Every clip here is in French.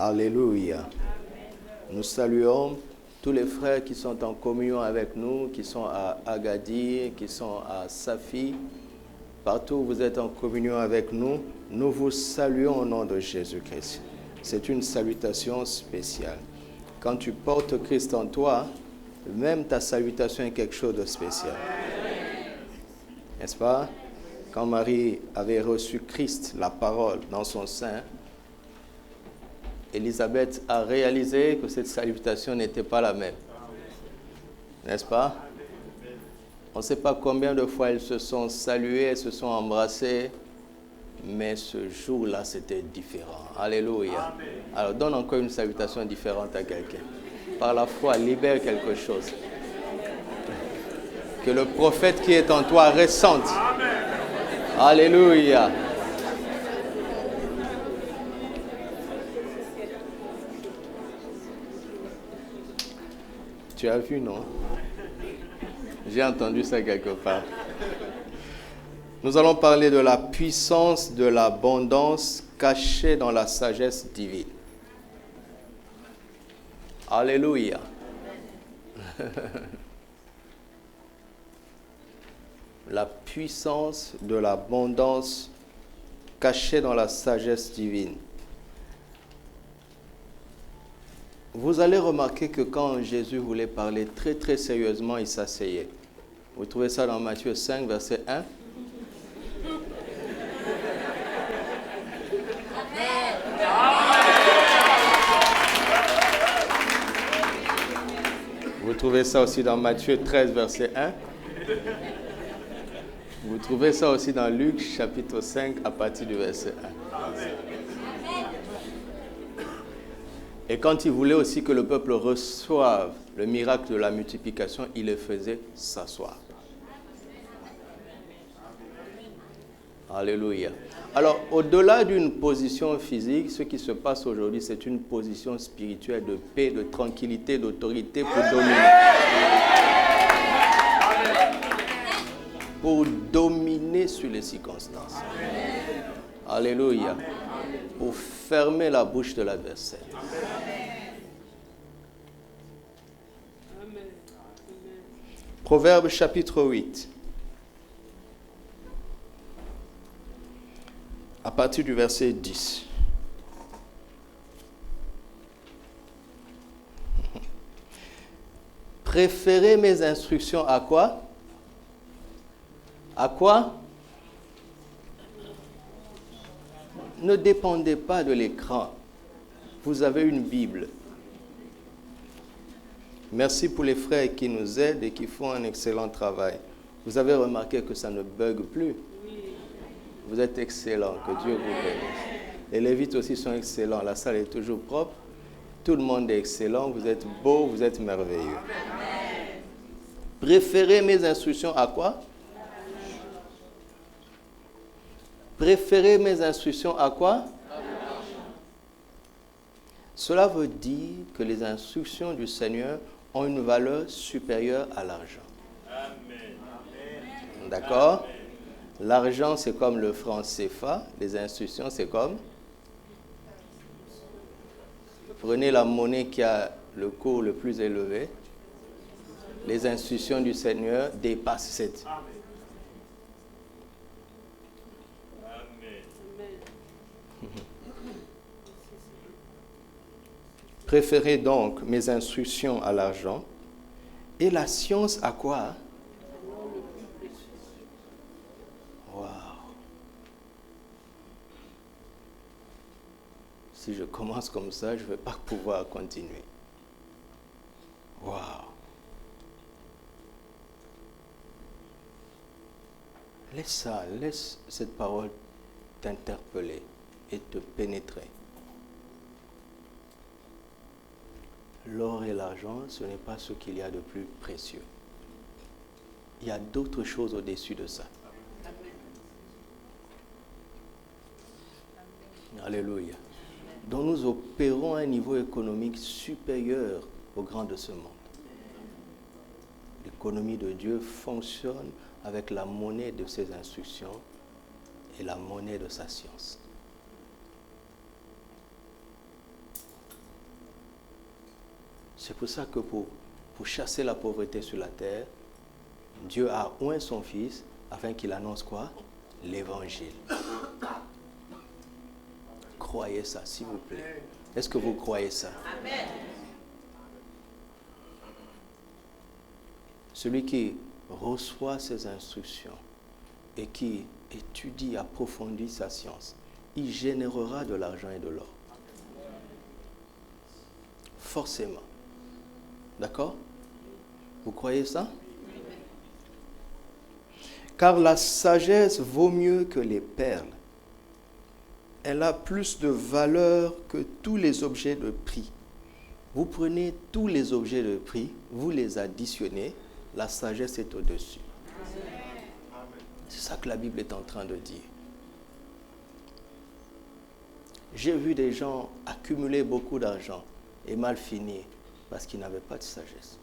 Alléluia. Nous saluons tous les frères qui sont en communion avec nous, qui sont à Agadir, qui sont à Safi. Partout où vous êtes en communion avec nous, nous vous saluons au nom de Jésus-Christ. C'est une salutation spéciale. Quand tu portes Christ en toi, même ta salutation est quelque chose de spécial. N'est-ce pas? Quand Marie avait reçu Christ, la parole, dans son sein, Élisabeth a réalisé que cette salutation n'était pas la même. N'est-ce pas? On ne sait pas combien de fois elles se sont saluées, elles se sont embrassées, mais ce jour-là, c'était différent. Alléluia. Alors, donne encore une salutation différente à quelqu'un. Par la foi, libère quelque chose. Que le prophète qui est en toi ressente. Alléluia. Tu as vu, non? J'ai entendu ça quelque part. Nous allons parler de la puissance de l'abondance cachée dans la sagesse divine. Alléluia. La puissance de l'abondance cachée dans la sagesse divine. Vous allez remarquer que quand Jésus voulait parler très très sérieusement, il s'asseyait. Vous trouvez ça dans Matthieu 5, verset 1. Vous trouvez ça aussi dans Matthieu 13, verset 1. Vous trouvez ça aussi dans Luc, chapitre 5, à partir du verset 1. Et quand il voulait aussi que le peuple reçoive le miracle de la multiplication, il les faisait s'asseoir. Alléluia. Alors, au-delà d'une position physique, ce qui se passe aujourd'hui, c'est une position spirituelle de paix, de tranquillité, d'autorité pour dominer. Pour dominer sur les circonstances. Alléluia. Pour fermer la bouche de l'adversaire. Proverbe chapitre 8. À partir du verset 10. Préférez mes instructions à quoi? À quoi? Ne dépendez pas de l'écran. Vous avez une Bible. Merci pour les frères qui nous aident et qui font un excellent travail. Vous avez remarqué que ça ne bug plus. Vous êtes excellents. Que Dieu vous bénisse. Les Lévites aussi sont excellents. La salle est toujours propre. Tout le monde est excellent. Vous êtes beaux, vous êtes merveilleux. Préférez mes instructions à quoi? Préférez mes instructions à quoi? Cela veut dire que les instructions du Seigneur ont une valeur supérieure à l'argent. D'accord? L'argent, c'est comme le franc CFA. Les instructions, c'est comme... Prenez la monnaie qui a le cours le plus élevé. Les instructions du Seigneur dépassent cette... Préférez donc mes instructions à l'argent et la science à quoi? Wow. Si je commence comme ça, je ne vais pas pouvoir continuer. Wow. Laisse cette parole t'interpeller et te pénétrer. L'or et l'argent, ce n'est pas ce qu'il y a de plus précieux. Il y a d'autres choses au-dessus de ça. Alléluia. Donc nous opérons à un niveau économique supérieur au grand de ce monde. L'économie de Dieu fonctionne avec la monnaie de ses instructions et la monnaie de sa science. C'est pour ça que pour chasser la pauvreté sur la terre, Dieu a oint son Fils afin qu'il annonce quoi? L'évangile. Croyez ça, s'il vous plaît. Est-ce que vous croyez ça? Amen. Celui qui reçoit ces instructions et qui étudie, approfondit sa science, il générera de l'argent et de l'or. Forcément. D'accord? Vous croyez ça? Car la sagesse vaut mieux que les perles. Elle a plus de valeur que tous les objets de prix. Vous prenez tous les objets de prix, vous les additionnez, la sagesse est au-dessus. C'est ça que la Bible est en train de dire. J'ai vu des gens accumuler beaucoup d'argent et mal finir parce qu'ils n'avaient pas de sagesse.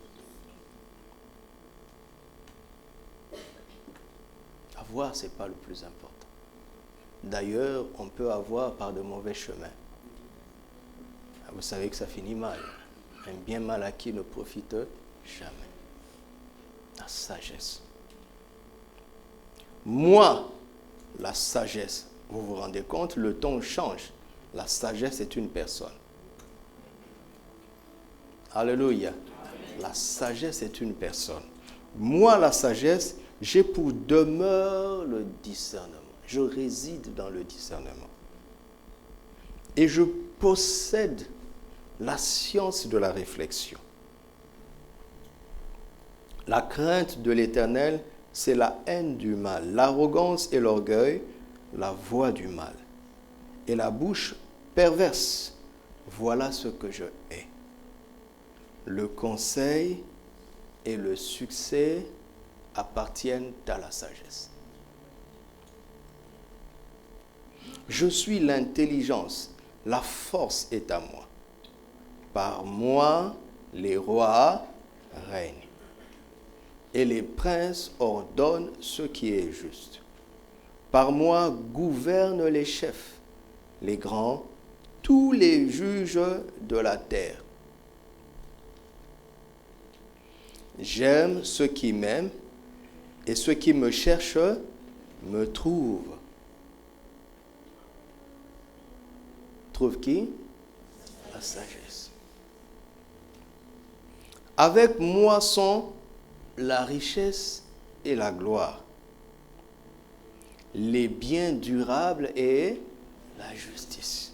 Avoir, ce n'est pas le plus important. D'ailleurs, on peut avoir par de mauvais chemins. Vous savez que ça finit mal. Un bien mal acquis ne profite jamais. La sagesse. Moi, la sagesse, vous vous rendez compte, le ton change. La sagesse est une personne. Alléluia. La sagesse est une personne. Moi, la sagesse, j'ai pour demeure le discernement. Je réside dans le discernement. Et je possède la science de la réflexion. La crainte de l'Éternel, c'est la haine du mal. L'arrogance et l'orgueil, la voie du mal. Et la bouche perverse, voilà ce que je hais. Le conseil et le succès appartiennent à la sagesse. Je suis l'intelligence, la force est à moi. Par moi, les rois règnent. Et les princes ordonnent ce qui est juste. Par moi gouvernent les chefs, les grands, tous les juges de la terre. J'aime ceux qui m'aiment, et ceux qui me cherchent me trouvent. Trouve qui? La sagesse. Avec moi sont la richesse et la gloire, les biens durables et la justice.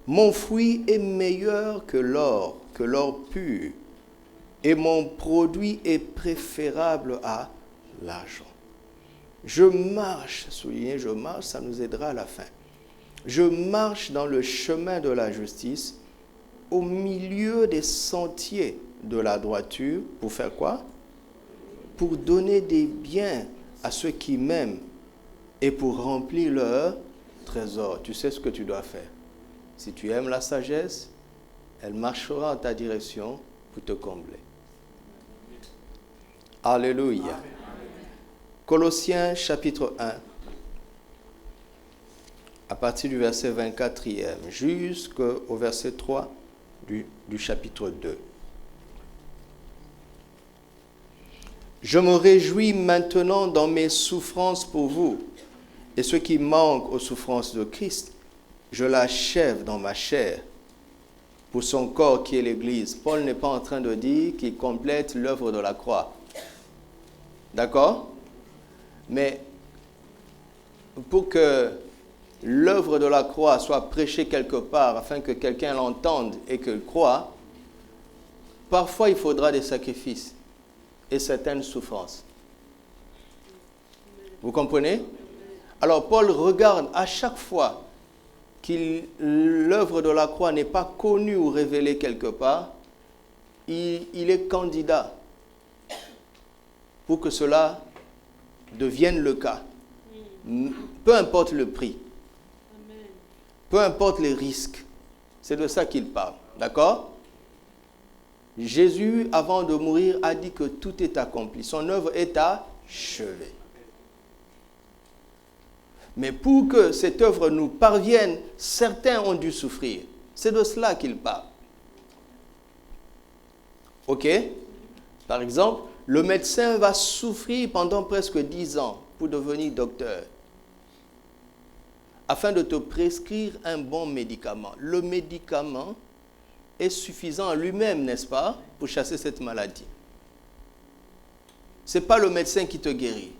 Mon fruit est meilleur que l'or pur, et mon produit est préférable à l'argent. Je marche, soulignez, je marche, ça nous aidera à la fin. Je marche dans le chemin de la justice, au milieu des sentiers de la droiture, pour faire quoi? Pour donner des biens à ceux qui m'aiment et pour remplir leur trésor. Tu sais ce que tu dois faire. Si tu aimes la sagesse, elle marchera en ta direction pour te combler. Alléluia. Amen. Colossiens chapitre 1, à partir du verset 24e jusqu'au verset 3 du chapitre 2. Je me réjouis maintenant dans mes souffrances pour vous, et ce qui manque aux souffrances de Christ, je l'achève dans ma chair, pour son corps qui est l'Église. Paul n'est pas en train de dire qu'il complète l'œuvre de la croix. D'accord? Mais pour que l'œuvre de la croix soit prêchée quelque part, afin que quelqu'un l'entende et qu'il croie, parfois il faudra des sacrifices et certaines souffrances. Vous comprenez? Alors Paul regarde à chaque fois que l'œuvre de la croix n'est pas connue ou révélée quelque part, il est candidat pour que cela devienne le cas. Peu importe le prix, peu importe les risques, c'est de ça qu'il parle. D'accord? Jésus, avant de mourir, a dit que tout est accompli. Son œuvre est achevée. Mais pour que cette œuvre nous parvienne, certains ont dû souffrir. C'est de cela qu'il parle. Ok? Par exemple, le médecin va souffrir pendant presque 10 ans pour devenir docteur, afin de te prescrire un bon médicament. Le médicament est suffisant en lui-même, n'est-ce pas, pour chasser cette maladie. Ce n'est pas le médecin qui te guérit.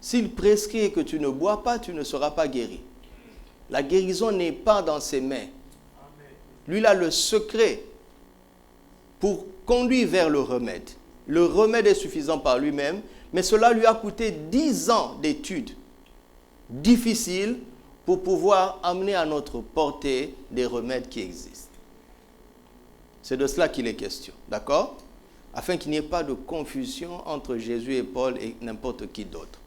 S'il prescrit que tu ne bois pas, tu ne seras pas guéri. La guérison n'est pas dans ses mains. Lui, il a le secret pour conduire vers le remède. Le remède est suffisant par lui-même, mais cela lui a coûté 10 ans d'études difficiles pour pouvoir amener à notre portée des remèdes qui existent. C'est de cela qu'il est question, d'accord? Afin qu'il n'y ait pas de confusion entre Jésus et Paul et n'importe qui d'autre.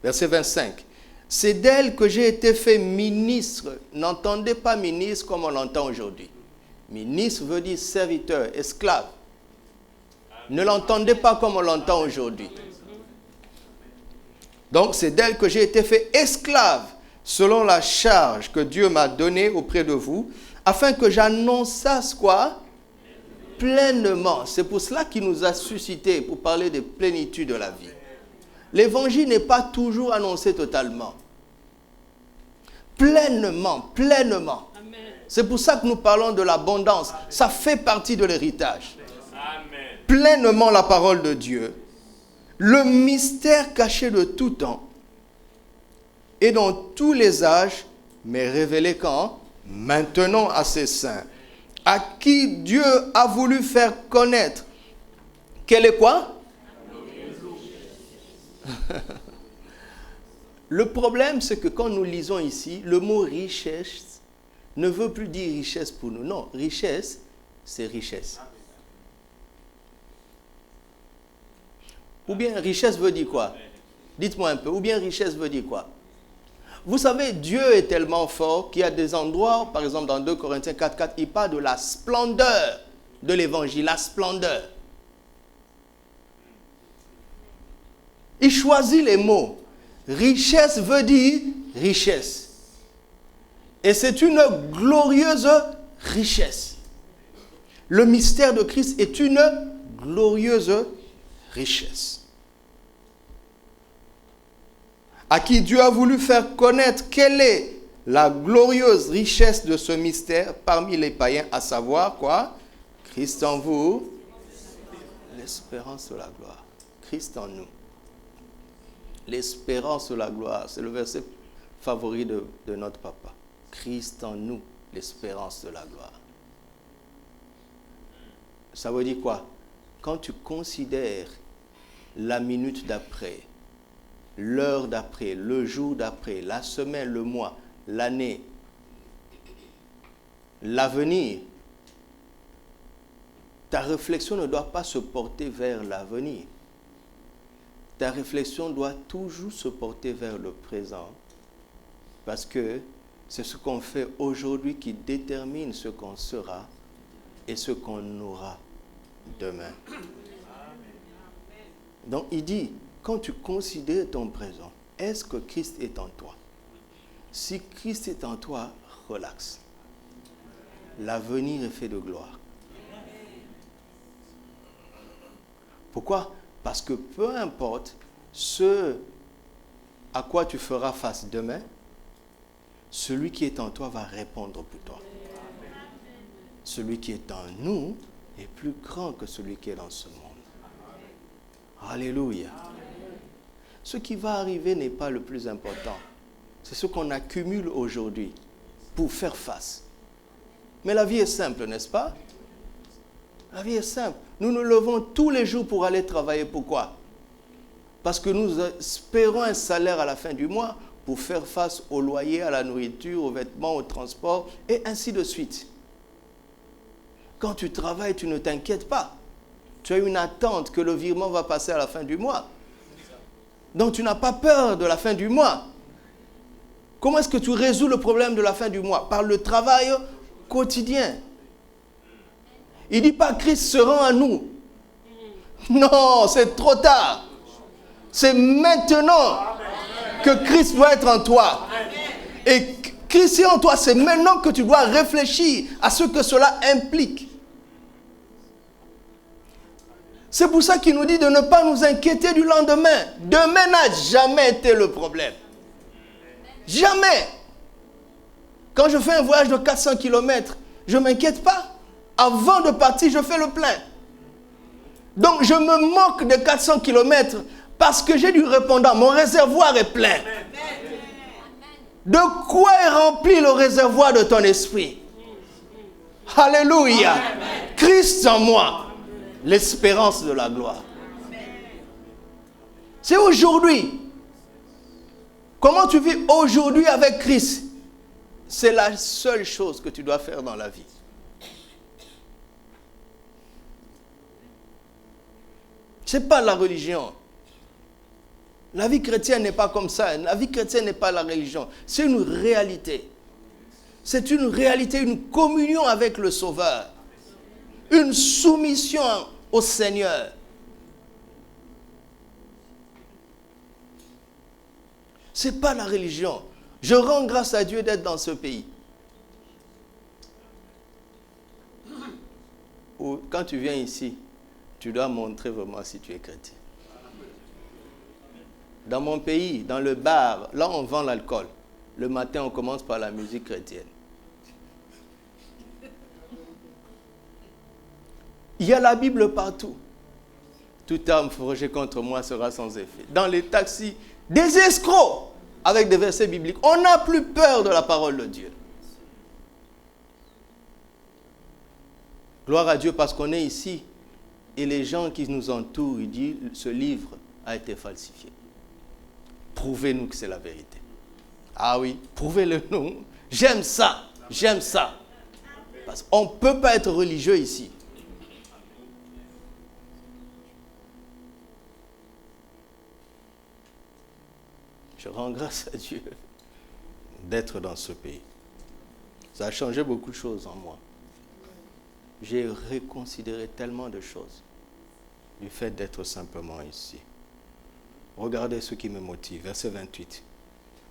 Verset 25. C'est d'elle que j'ai été fait ministre. N'entendez pas ministre comme on l'entend aujourd'hui. Ministre veut dire serviteur, esclave. Ne l'entendez pas comme on l'entend aujourd'hui. Donc c'est d'elle que j'ai été fait esclave selon la charge que Dieu m'a donnée auprès de vous, afin que j'annonçasse quoi? Pleinement. C'est pour cela qu'il nous a suscité pour parler de plénitude de la vie. L'évangile n'est pas toujours annoncé totalement. Pleinement, pleinement. Amen. C'est pour ça que nous parlons de l'abondance. Ça fait partie de l'héritage. Amen. Pleinement la parole de Dieu. Le mystère caché de tout temps et dans tous les âges, mais révélé quand? Maintenant à ses saints, à qui Dieu a voulu faire connaître. Quel est quoi? Le problème, c'est que quand nous lisons ici, le mot richesse ne veut plus dire richesse pour nous. Non, richesse, c'est richesse. Ou bien richesse veut dire quoi? Dites-moi un peu. Ou bien richesse veut dire quoi? Vous savez, Dieu est tellement fort qu'il y a des endroits, par exemple dans 2 Corinthiens 4:4, il parle de la splendeur de l'évangile, la splendeur. Il choisit les mots. Richesse veut dire richesse. Et c'est une glorieuse richesse. Le mystère de Christ est une glorieuse richesse. À qui Dieu a voulu faire connaître quelle est la glorieuse richesse de ce mystère parmi les païens, à savoir quoi? Christ en vous, l'espérance de la gloire. Christ en nous. L'espérance de la gloire, c'est le verset favori de notre papa. Christ en nous, l'espérance de la gloire. Ça veut dire quoi? Quand tu considères la minute d'après, l'heure d'après, le jour d'après, la semaine, le mois, l'année, l'avenir, ta réflexion ne doit pas se porter vers l'avenir. Ta réflexion doit toujours se porter vers le présent, parce que c'est ce qu'on fait aujourd'hui qui détermine ce qu'on sera et ce qu'on aura demain. Donc il dit, quand tu considères ton présent, est-ce que Christ est en toi? Si Christ est en toi, relaxe. L'avenir est fait de gloire. Pourquoi? Parce que peu importe ce à quoi tu feras face demain, celui qui est en toi va répondre pour toi. Celui qui est en nous est plus grand que celui qui est dans ce monde. Alléluia. Ce qui va arriver n'est pas le plus important. C'est ce qu'on accumule aujourd'hui pour faire face. Mais la vie est simple, n'est-ce pas? La vie est simple. Nous nous levons tous les jours pour aller travailler. Pourquoi? Parce que nous espérons un salaire à la fin du mois pour faire face au loyer, à la nourriture, aux vêtements, au transport, et ainsi de suite. Quand tu travailles, tu ne t'inquiètes pas. Tu as une attente que le virement va passer à la fin du mois. Donc tu n'as pas peur de la fin du mois. Comment est-ce que tu résous le problème de la fin du mois? Par le travail quotidien. Il ne dit pas Christ se rend à nous. Non, c'est trop tard. C'est maintenant que Christ doit être en toi. Et Christ est en toi, c'est maintenant que tu dois réfléchir à ce que cela implique. C'est pour ça qu'il nous dit de ne pas nous inquiéter du lendemain. Demain n'a jamais été le problème. Jamais. Quand je fais un voyage de 400 km, je ne m'inquiète pas. Avant de partir, je fais le plein. Donc je me moque de 400 km parce que j'ai du répondant. Mon réservoir est plein. De quoi est rempli le réservoir de ton esprit? Alléluia. Christ en moi, l'espérance de la gloire. C'est aujourd'hui. Comment tu vis aujourd'hui avec Christ? C'est la seule chose que tu dois faire dans la vie. Ce n'est pas la religion. La vie chrétienne n'est pas comme ça. La vie chrétienne n'est pas la religion. C'est une réalité. C'est une réalité, une communion avec le Sauveur. Une soumission au Seigneur. Ce n'est pas la religion. Je rends grâce à Dieu d'être dans ce pays. Où, quand tu viens ici, tu dois montrer vraiment si tu es chrétien. Dans mon pays, dans le bar, là on vend l'alcool. Le matin, on commence par la musique chrétienne. Il y a la Bible partout. Toute arme forgée contre moi sera sans effet. Dans les taxis, des escrocs avec des versets bibliques. On n'a plus peur de la parole de Dieu. Gloire à Dieu parce qu'on est ici. Et les gens qui nous entourent, ils disent, ce livre a été falsifié. Prouvez-nous que c'est la vérité. Ah oui, prouvez-le nous. J'aime ça, j'aime ça. Parce qu'on ne peut pas être religieux ici. Je rends grâce à Dieu d'être dans ce pays. Ça a changé beaucoup de choses en moi. J'ai reconsidéré tellement de choses du fait d'être simplement ici. Regardez ce qui me motive, verset 28.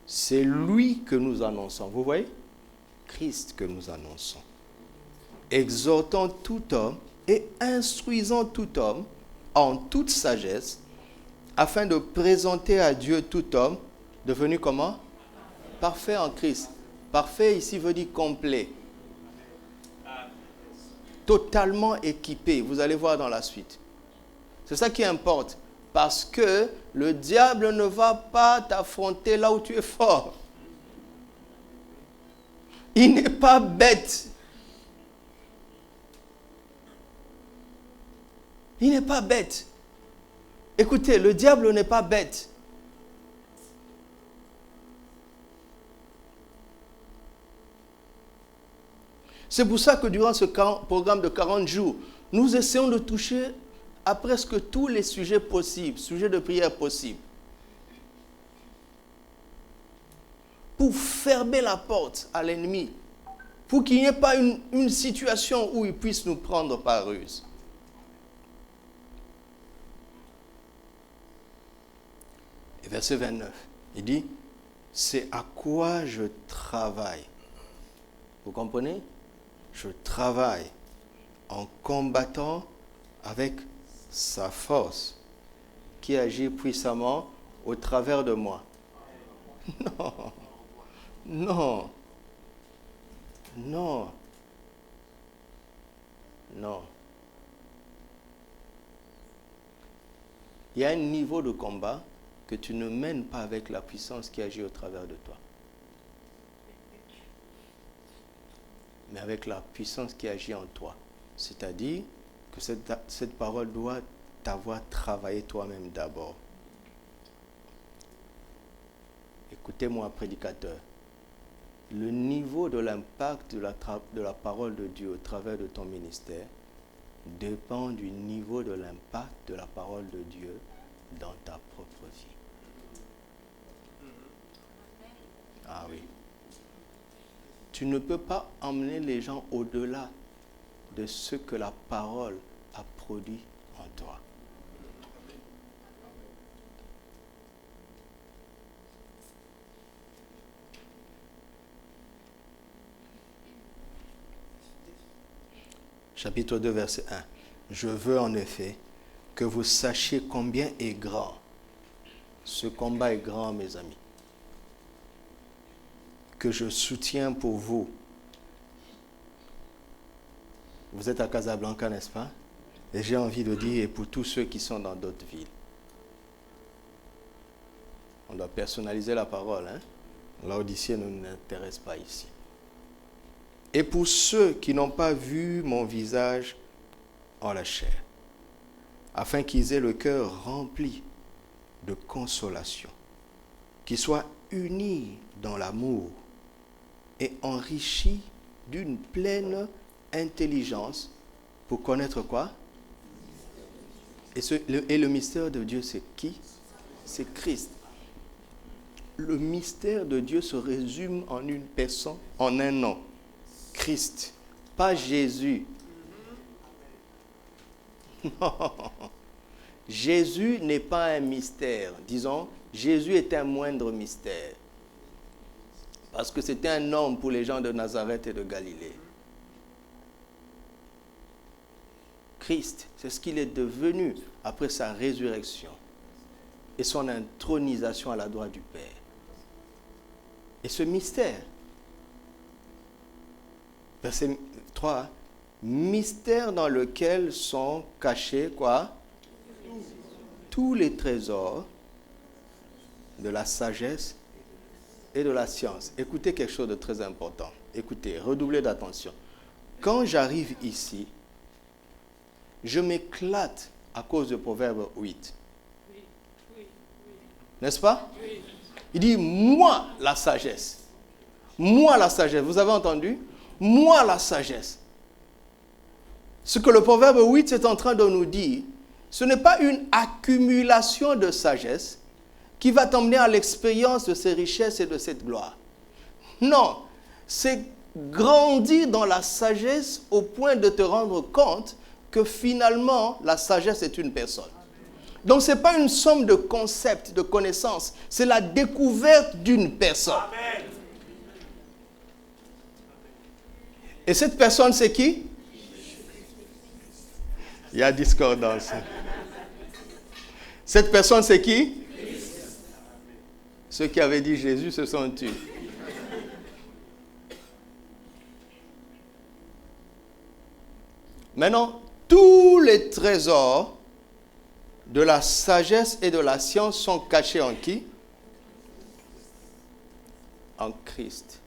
C'est lui que nous annonçons. Vous voyez? Christ que nous annonçons. Exhortant tout homme et instruisant tout homme en toute sagesse, afin de présenter à Dieu tout homme devenu comment? Parfait en Christ. Parfait ici veut dire complet. Totalement équipé. Vous allez voir dans la suite. C'est ça qui importe. Parce que le diable ne va pas t'affronter là où tu es fort. Il n'est pas bête. Il n'est pas bête. Écoutez, le diable n'est pas bête. C'est pour ça que durant ce programme de 40 jours, nous essayons de toucher à presque tous les sujets possibles, sujets de prière possibles. Pour fermer la porte à l'ennemi. Pour qu'il n'y ait pas une situation où il puisse nous prendre par ruse. Et verset 29, il dit, c'est à quoi je travaille. Vous comprenez? Je travaille en combattant avec sa force qui agit puissamment au travers de moi. Non, non, non, non. Il y a un niveau de combat que tu ne mènes pas avec la puissance qui agit au travers de toi. Mais avec la puissance qui agit en toi. C'est-à-dire que cette parole doit t'avoir travaillé toi-même d'abord. Écoutez-moi, prédicateur. Le niveau de l'impact de la parole de Dieu au travers de ton ministère dépend du niveau de l'impact de la parole de Dieu dans ta propre vie. Ah oui. Tu ne peux pas emmener les gens au-delà de ce que la parole a produit en toi. Chapitre 2, verset 1. Je veux en effet que vous sachiez combien est grand. Ce combat est grand, mes amis. Que je soutiens pour vous. Vous êtes à Casablanca, n'est-ce pas? Et j'ai envie de dire, et pour tous ceux qui sont dans d'autres villes. On doit personnaliser la parole, hein? Laodicée ne nous intéresse pas ici. Et pour ceux qui n'ont pas vu mon visage en la chair, afin qu'ils aient le cœur rempli de consolation, qu'ils soient unis dans l'amour et enrichis d'une pleine intelligence pour connaître quoi? Et le mystère de Dieu, c'est qui? C'est Christ. Le mystère de Dieu se résume en une personne, en un nom. Christ, pas Jésus. Non. Jésus n'est pas un mystère. Disons, Jésus est un moindre mystère. Parce que c'était un homme pour les gens de Nazareth et de Galilée. Christ, c'est ce qu'il est devenu après sa résurrection et son intronisation à la droite du Père. Et ce mystère, verset 3, mystère dans lequel sont cachés quoi? Tous les trésors de la sagesse et de la science. Écoutez quelque chose de très important. Écoutez, redoublez d'attention. Quand j'arrive ici, je m'éclate à cause de Proverbe 8. N'est-ce pas? Il dit, moi la sagesse. Moi la sagesse. Vous avez entendu? Moi la sagesse. Ce que le Proverbe 8 est en train de nous dire, ce n'est pas une accumulation de sagesse qui va t'emmener à l'expérience de ces richesses et de cette gloire. Non, c'est grandir dans la sagesse au point de te rendre compte que finalement, la sagesse est une personne. Donc, ce n'est pas une somme de concepts, de connaissances, c'est la découverte d'une personne. Amen. Et cette personne, c'est qui? Il y a discordance. Cette personne, c'est qui? Ceux qui avaient dit Jésus se sont tus. Maintenant, tous les trésors de la sagesse et de la science sont cachés en qui? En Christ.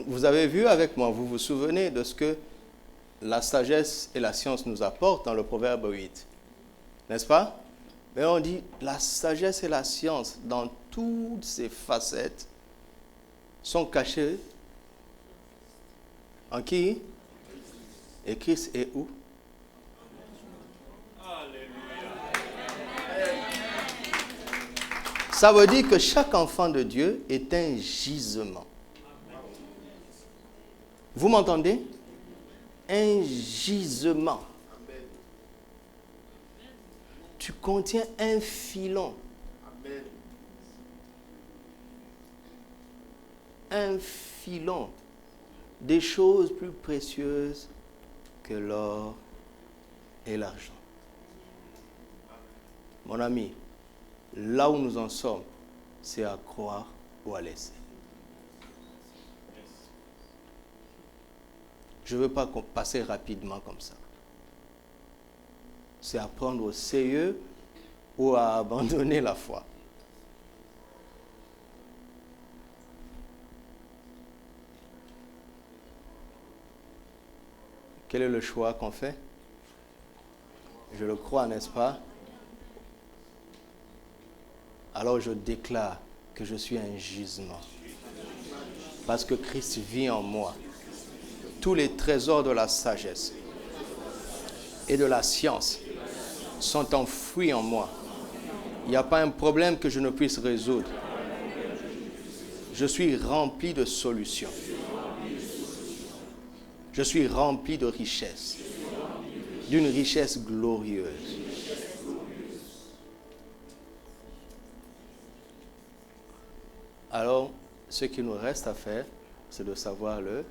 Vous avez vu avec moi, vous vous souvenez de ce que la sagesse et la science nous apportent dans le Proverbe 8. N'est-ce pas? Mais on dit, la sagesse et la science, dans toutes ses facettes, sont cachées en qui? Et Christ est où? Ça veut dire que chaque enfant de Dieu est un gisement. Vous m'entendez? Un gisement. Tu contiens un filon. Un filon des choses plus précieuses que l'or et l'argent. Mon ami, là où nous en sommes, c'est à croire ou à laisser. Je ne veux pas passer rapidement comme ça. C'est à prendre au sérieux ou à abandonner la foi. Quel est le choix qu'on fait? Je le crois, n'est-ce pas? Alors je déclare que je suis un gisement. Parce que Christ vit en moi. Tous les trésors de la sagesse et de la science sont enfouis en moi. Il n'y a pas un problème que je ne puisse résoudre. Je suis rempli de solutions. Je suis rempli de richesses, d'une richesse glorieuse. Alors, ce qu'il nous reste à faire, c'est de savoir le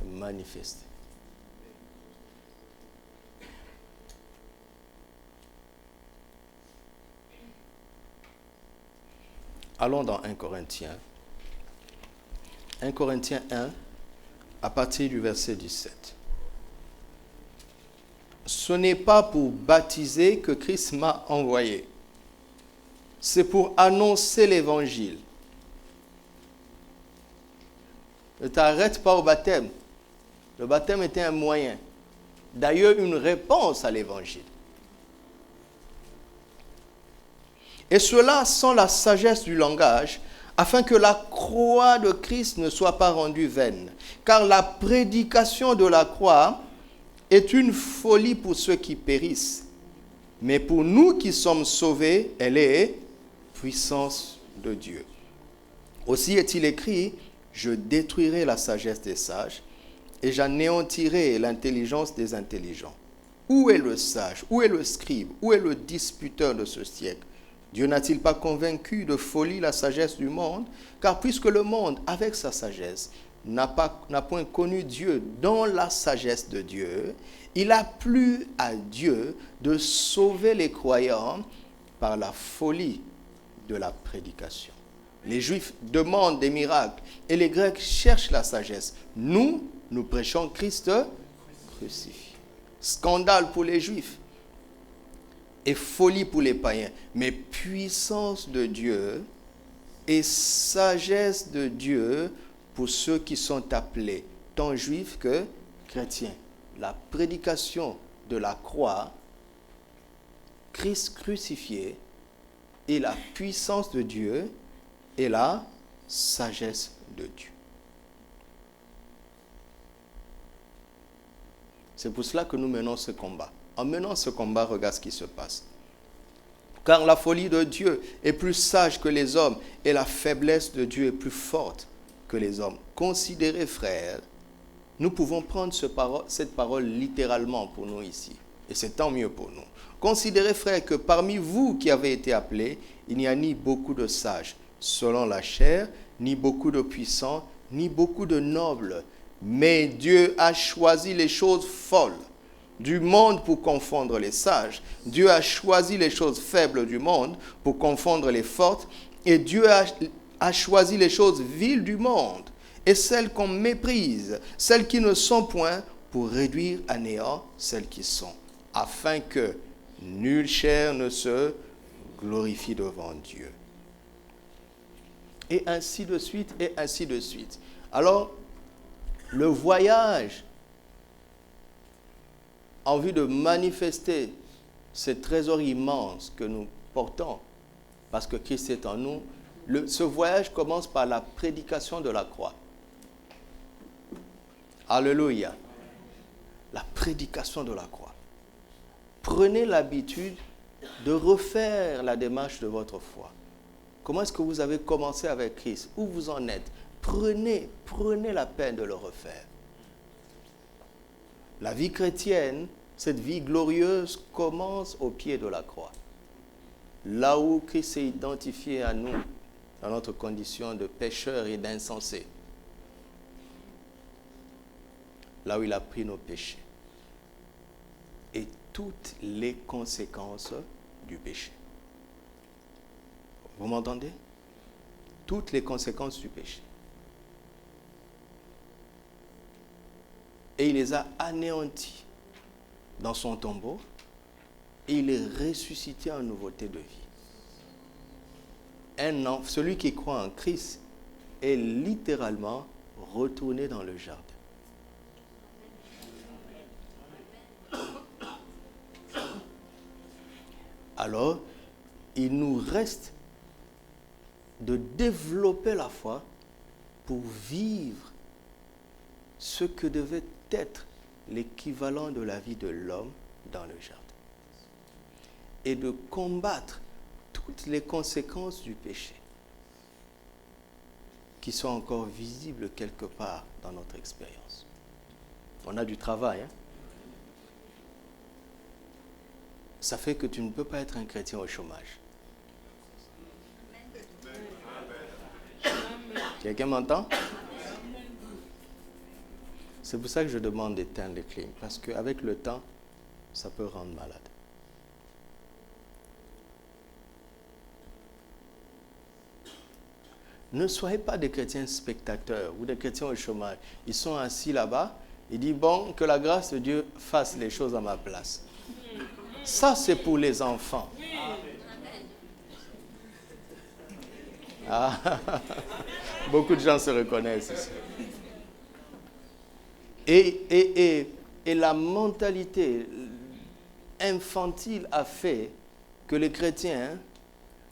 manifester. Allons dans 1 Corinthiens. 1 Corinthiens 1, à partir du verset 17. Ce n'est pas pour baptiser que Christ m'a envoyé. C'est pour annoncer l'évangile. Ne t'arrête pas au baptême. Le baptême était un moyen. D'ailleurs, une réponse à l'évangile. Et cela sans la sagesse du langage, afin que la croix de Christ ne soit pas rendue vaine. Car la prédication de la croix est une folie pour ceux qui périssent. Mais pour nous qui sommes sauvés, elle est puissance de Dieu. Aussi est-il écrit, je détruirai la sagesse des sages et j'anéantirai l'intelligence des intelligents. Où est le sage? Où est le scribe? Où est le disputeur de ce siècle? Dieu n'a-t-il pas convaincu de folie la sagesse du monde? Car puisque le monde, avec sa sagesse, n'a point connu Dieu dans la sagesse de Dieu, il a plu à Dieu de sauver les croyants par la folie de la prédication. Les Juifs demandent des miracles et les Grecs cherchent la sagesse. Nous prêchons Christ crucifié. Scandale pour les Juifs et folie pour les païens, mais puissance de Dieu et sagesse de Dieu pour ceux qui sont appelés, tant juifs que chrétiens. La prédication de la croix, Christ crucifié, et la puissance de Dieu et la sagesse de Dieu. C'est pour cela que nous menons ce combat. En menant ce combat, regarde ce qui se passe. Car la folie de Dieu est plus sage que les hommes et la faiblesse de Dieu est plus forte que les hommes. Considérez, frères, nous pouvons prendre cette parole littéralement pour nous ici. Et c'est tant mieux pour nous. Considérez, frères, que parmi vous qui avez été appelés, il n'y a ni beaucoup de sages selon la chair, ni beaucoup de puissants, ni beaucoup de nobles. Mais Dieu a choisi les choses folles du monde pour confondre les sages. Dieu a choisi les choses faibles du monde pour confondre les fortes. Et Dieu a choisi les choses viles du monde et celles qu'on méprise, celles qui ne sont point, pour réduire à néant celles qui sont, afin que nulle chair ne se glorifie devant Dieu. Et ainsi de suite, et ainsi de suite. Alors, le voyage en vue de manifester ce trésor immense que nous portons, parce que Christ est en nous, ce voyage commence par la prédication de la croix. Alléluia. La prédication de la croix. Prenez l'habitude de refaire la démarche de votre foi. Comment est-ce que vous avez commencé avec Christ? Où vous en êtes? Prenez la peine de le refaire. La vie chrétienne, cette vie glorieuse, commence au pied de la croix. Là où Christ s'est identifié à nous, dans notre condition de pécheurs et d'insensés. Là où il a pris nos péchés. Et toutes les conséquences du péché. Vous m'entendez? Toutes les conséquences du péché. Et il les a anéantis dans son tombeau et il est ressuscité en nouveauté de vie. Celui qui croit en Christ est littéralement retourné dans le jardin. Alors, il nous reste de développer la foi pour vivre ce que devait être l'équivalent de la vie de l'homme dans le jardin. Et de combattre toutes les conséquences du péché qui sont encore visibles quelque part dans notre expérience. On a du travail, hein? Ça fait que tu ne peux pas être un chrétien au chômage. Quelqu'un m'entend? C'est pour ça que je demande d'éteindre les clim, parce qu'avec le temps, ça peut rendre malade. Ne soyez pas des chrétiens spectateurs ou des chrétiens au chômage. Ils sont assis là-bas. Ils disent, bon, que la grâce de Dieu fasse les choses à ma place. Ça, c'est pour les enfants. Ah, beaucoup de gens se reconnaissent ici. Et la mentalité infantile a fait que les chrétiens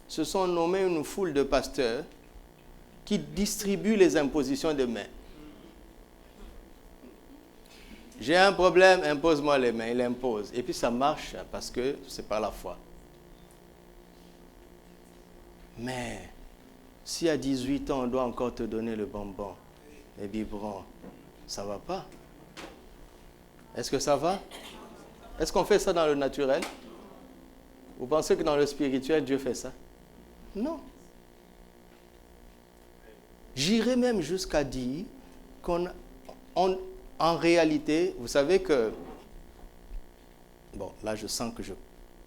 se sont nommés une foule de pasteurs qui distribuent les impositions de main. J'ai un problème, impose-moi les mains. Il impose. Et puis ça marche parce que c'est par la foi. Mais si à 18 ans, on doit encore te donner le bonbon, les biberons, ça ne va pas. Est-ce que ça va? Est-ce qu'on fait ça dans le naturel? Vous pensez que dans le spirituel, Dieu fait ça? Non. J'irais même jusqu'à dire en réalité, vous savez que... Bon, là, je sens que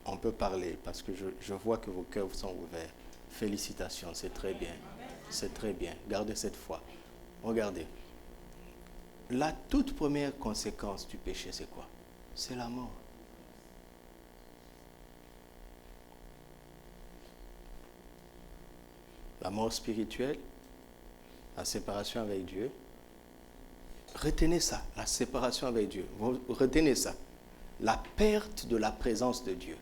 on peut parler parce que je vois que vos cœurs sont ouverts. Félicitations, c'est très bien. C'est très bien. Gardez cette foi. Regardez. La toute première conséquence du péché, c'est quoi? C'est la mort. La mort spirituelle, la séparation avec Dieu. Retenez ça, la séparation avec Dieu. Retenez ça. La perte de la présence de Dieu.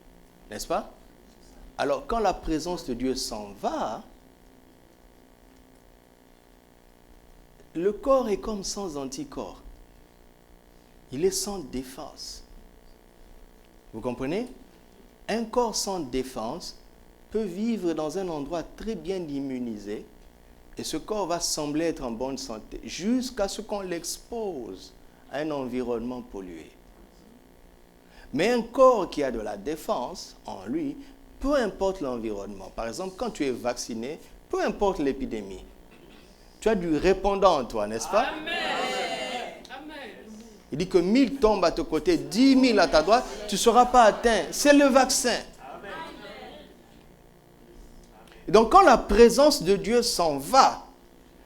N'est-ce pas? Alors, quand la présence de Dieu s'en va, le corps est comme sans anticorps. Il est sans défense. Vous comprenez? Un corps sans défense peut vivre dans un endroit très bien immunisé et ce corps va sembler être en bonne santé jusqu'à ce qu'on l'expose à un environnement pollué. Mais un corps qui a de la défense en lui, peu importe l'environnement. Par exemple, quand tu es vacciné, peu importe l'épidémie, tu as du répondant en toi, n'est-ce pas? Amen. Il dit que 1000 tombent à ton côté, 10 000 à ta droite, tu ne seras pas atteint. C'est le vaccin. Et donc, quand la présence de Dieu s'en va,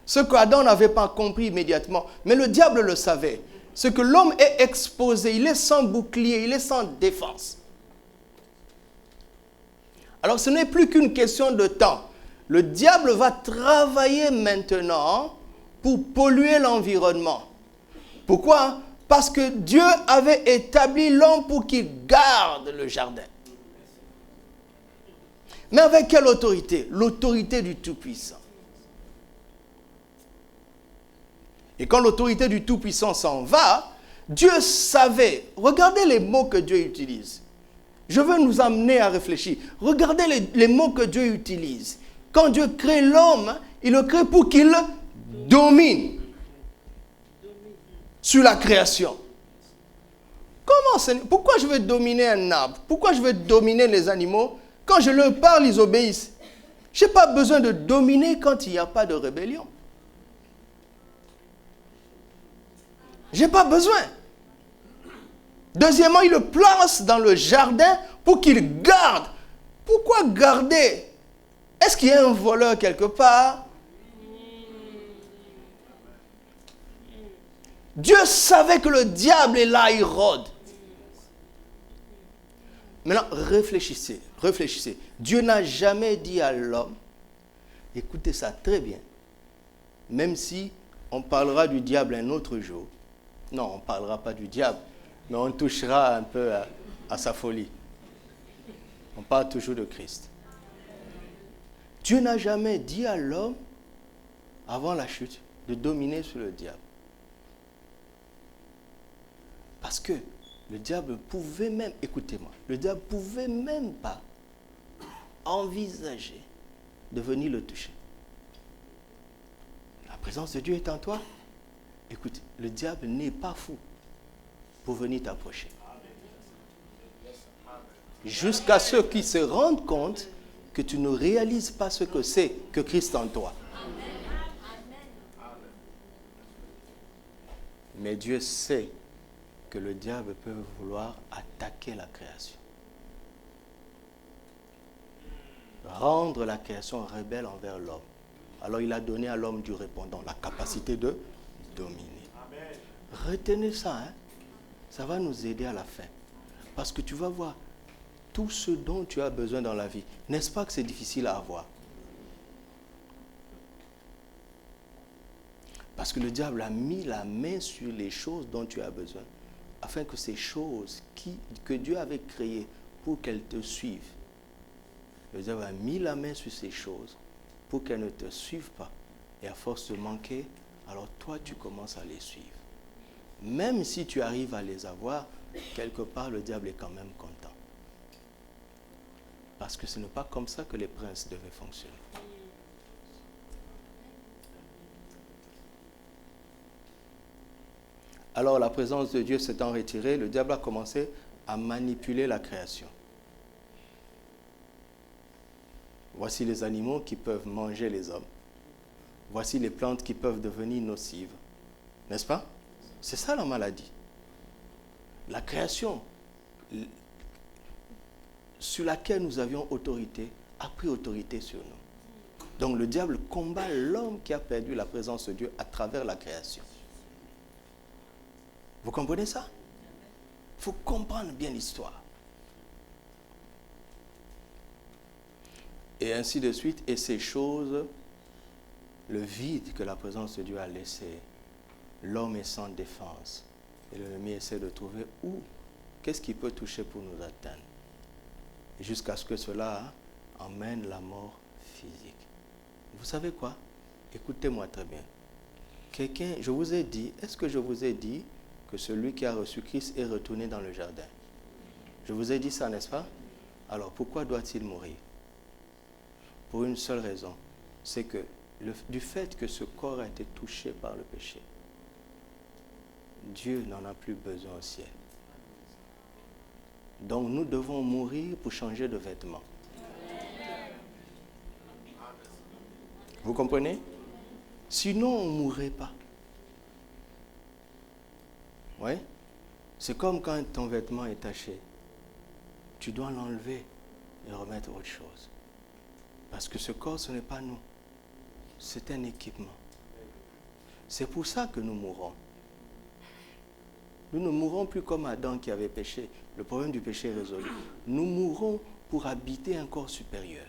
ce qu'Adam n'avait pas compris immédiatement, mais le diable le savait, c'est que l'homme est exposé, il est sans bouclier, il est sans défense. Alors, ce n'est plus qu'une question de temps. Le diable va travailler maintenant pour polluer l'environnement. Pourquoi? Parce que Dieu avait établi l'homme pour qu'il garde le jardin. Mais avec quelle autorité? L'autorité du Tout-Puissant. Et quand l'autorité du Tout-Puissant s'en va, Dieu savait. Regardez les mots que Dieu utilise. Je veux nous amener à réfléchir. Regardez les mots que Dieu utilise. Quand Dieu crée l'homme, il le crée pour qu'il domine sur la création. Pourquoi je veux dominer un arbre? Pourquoi je veux dominer les animaux? Quand je leur parle, ils obéissent. Je n'ai pas besoin de dominer quand il n'y a pas de rébellion. Je n'ai pas besoin. Deuxièmement, il le place dans le jardin pour qu'il garde. Pourquoi garder? Est-ce qu'il y a un voleur quelque part? Dieu savait que le diable est là, il rôde. Maintenant, réfléchissez. Dieu n'a jamais dit à l'homme, écoutez ça très bien, même si on parlera du diable un autre jour. Non, on ne parlera pas du diable, mais on touchera un peu à sa folie. On parle toujours de Christ. Dieu n'a jamais dit à l'homme, avant la chute, de dominer sur le diable. Parce que le diable pouvait même, écoutez-moi, le diable pouvait même pas envisager de venir le toucher. La présence de Dieu est en toi. Écoute, le diable n'est pas fou pour venir t'approcher. Jusqu'à ce qu'il se rende compte que tu ne réalises pas ce que c'est que Christ en toi. Mais Dieu sait que le diable peut vouloir attaquer la création. Rendre la création rebelle envers l'homme. Alors il a donné à l'homme du répondant la capacité de dominer. Amen. Retenez ça, hein? Ça va nous aider à la fin. Parce que tu vas voir tout ce dont tu as besoin dans la vie. N'est-ce pas que c'est difficile à avoir? Parce que le diable a mis la main sur les choses dont tu as besoin, afin que ces choses que Dieu avait créées pour qu'elles te suivent, le diable a mis la main sur ces choses pour qu'elles ne te suivent pas. Et à force de manquer, alors toi tu commences à les suivre. Même si tu arrives à les avoir, quelque part le diable est quand même content. Parce que ce n'est pas comme ça que les princes devaient fonctionner. Alors la présence de Dieu s'étant retirée, le diable a commencé à manipuler la création. Voici les animaux qui peuvent manger les hommes. Voici les plantes qui peuvent devenir nocives. N'est-ce pas? C'est ça la maladie. La création sur laquelle nous avions autorité a pris autorité sur nous. Donc le diable combat l'homme qui a perdu la présence de Dieu à travers la création. Vous comprenez ça? Il faut comprendre bien l'histoire. Et ainsi de suite. Et ces choses, le vide que la présence de Dieu a laissé, l'homme est sans défense. Et l'ennemi essaie de trouver qu'est-ce qui peut toucher pour nous atteindre. Jusqu'à ce que cela emmène la mort physique. Vous savez quoi? Écoutez-moi très bien. Je vous ai dit, est-ce que je vous ai dit que celui qui a reçu Christ est retourné dans le jardin? Je vous ai dit ça, n'est-ce pas? Alors pourquoi doit-il mourir? Pour une seule raison, c'est que du fait que ce corps a été touché par le péché, Dieu n'en a plus besoin au ciel. Donc nous devons mourir pour changer de vêtements. Vous comprenez? Sinon on ne mourrait pas. Oui? C'est comme quand ton vêtement est taché. Tu dois l'enlever et remettre autre chose. Parce que ce corps, ce n'est pas nous. C'est un équipement. C'est pour ça que nous mourrons. Nous ne mourrons plus comme Adam qui avait péché. Le problème du péché est résolu. Nous mourrons pour habiter un corps supérieur.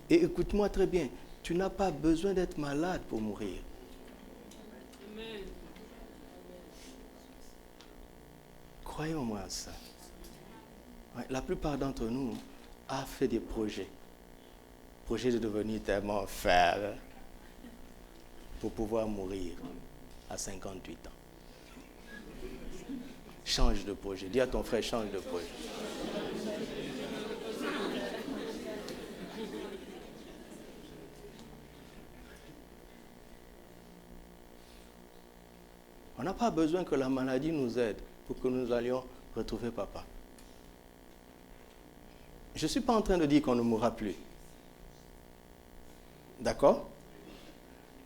Et écoute-moi très bien, tu n'as pas besoin d'être malade pour mourir. Croyons-moi à ça. La plupart d'entre nous a fait des projets. Projet de devenir tellement faible pour pouvoir mourir à 58 ans. Change de projet. Dis à ton frère, change de projet. On n'a pas besoin que la maladie nous aide pour que nous allions retrouver papa. Je ne suis pas en train de dire qu'on ne mourra plus. D'accord?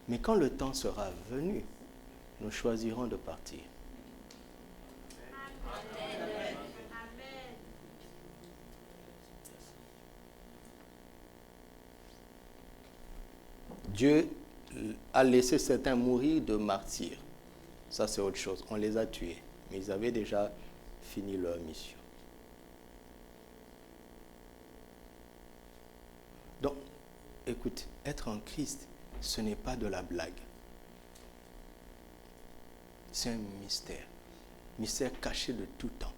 Mais quand le temps sera venu, nous choisirons de partir. Dieu a laissé certains mourir de martyrs. Ça, c'est autre chose. On les a tués. Mais ils avaient déjà fini leur mission. Donc, écoute, être en Christ, ce n'est pas de la blague. C'est un mystère. Mystère caché de tout temps.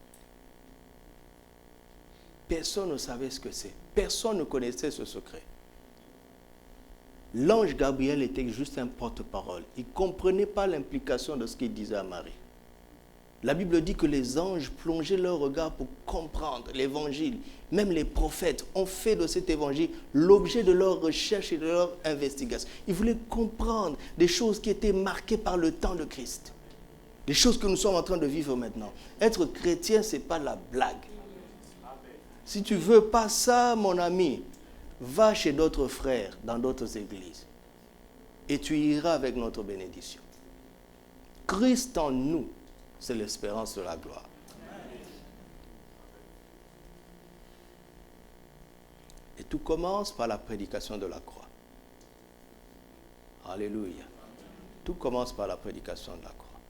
Personne ne savait ce que c'est. Personne ne connaissait ce secret. L'ange Gabriel était juste un porte-parole. Il ne comprenait pas l'implication de ce qu'il disait à Marie. La Bible dit que les anges plongeaient leur regard pour comprendre l'évangile. Même les prophètes ont fait de cet évangile l'objet de leur recherche et de leur investigation. Ils voulaient comprendre des choses qui étaient marquées par le temps de Christ. Les choses que nous sommes en train de vivre maintenant. Être chrétien, ce n'est pas la blague. Si tu ne veux pas ça, mon ami, va chez d'autres frères dans d'autres églises et tu iras avec notre bénédiction. Christ en nous, c'est l'espérance de la gloire. Et tout commence par la prédication de la croix. Alléluia. Tout commence par la prédication de la croix.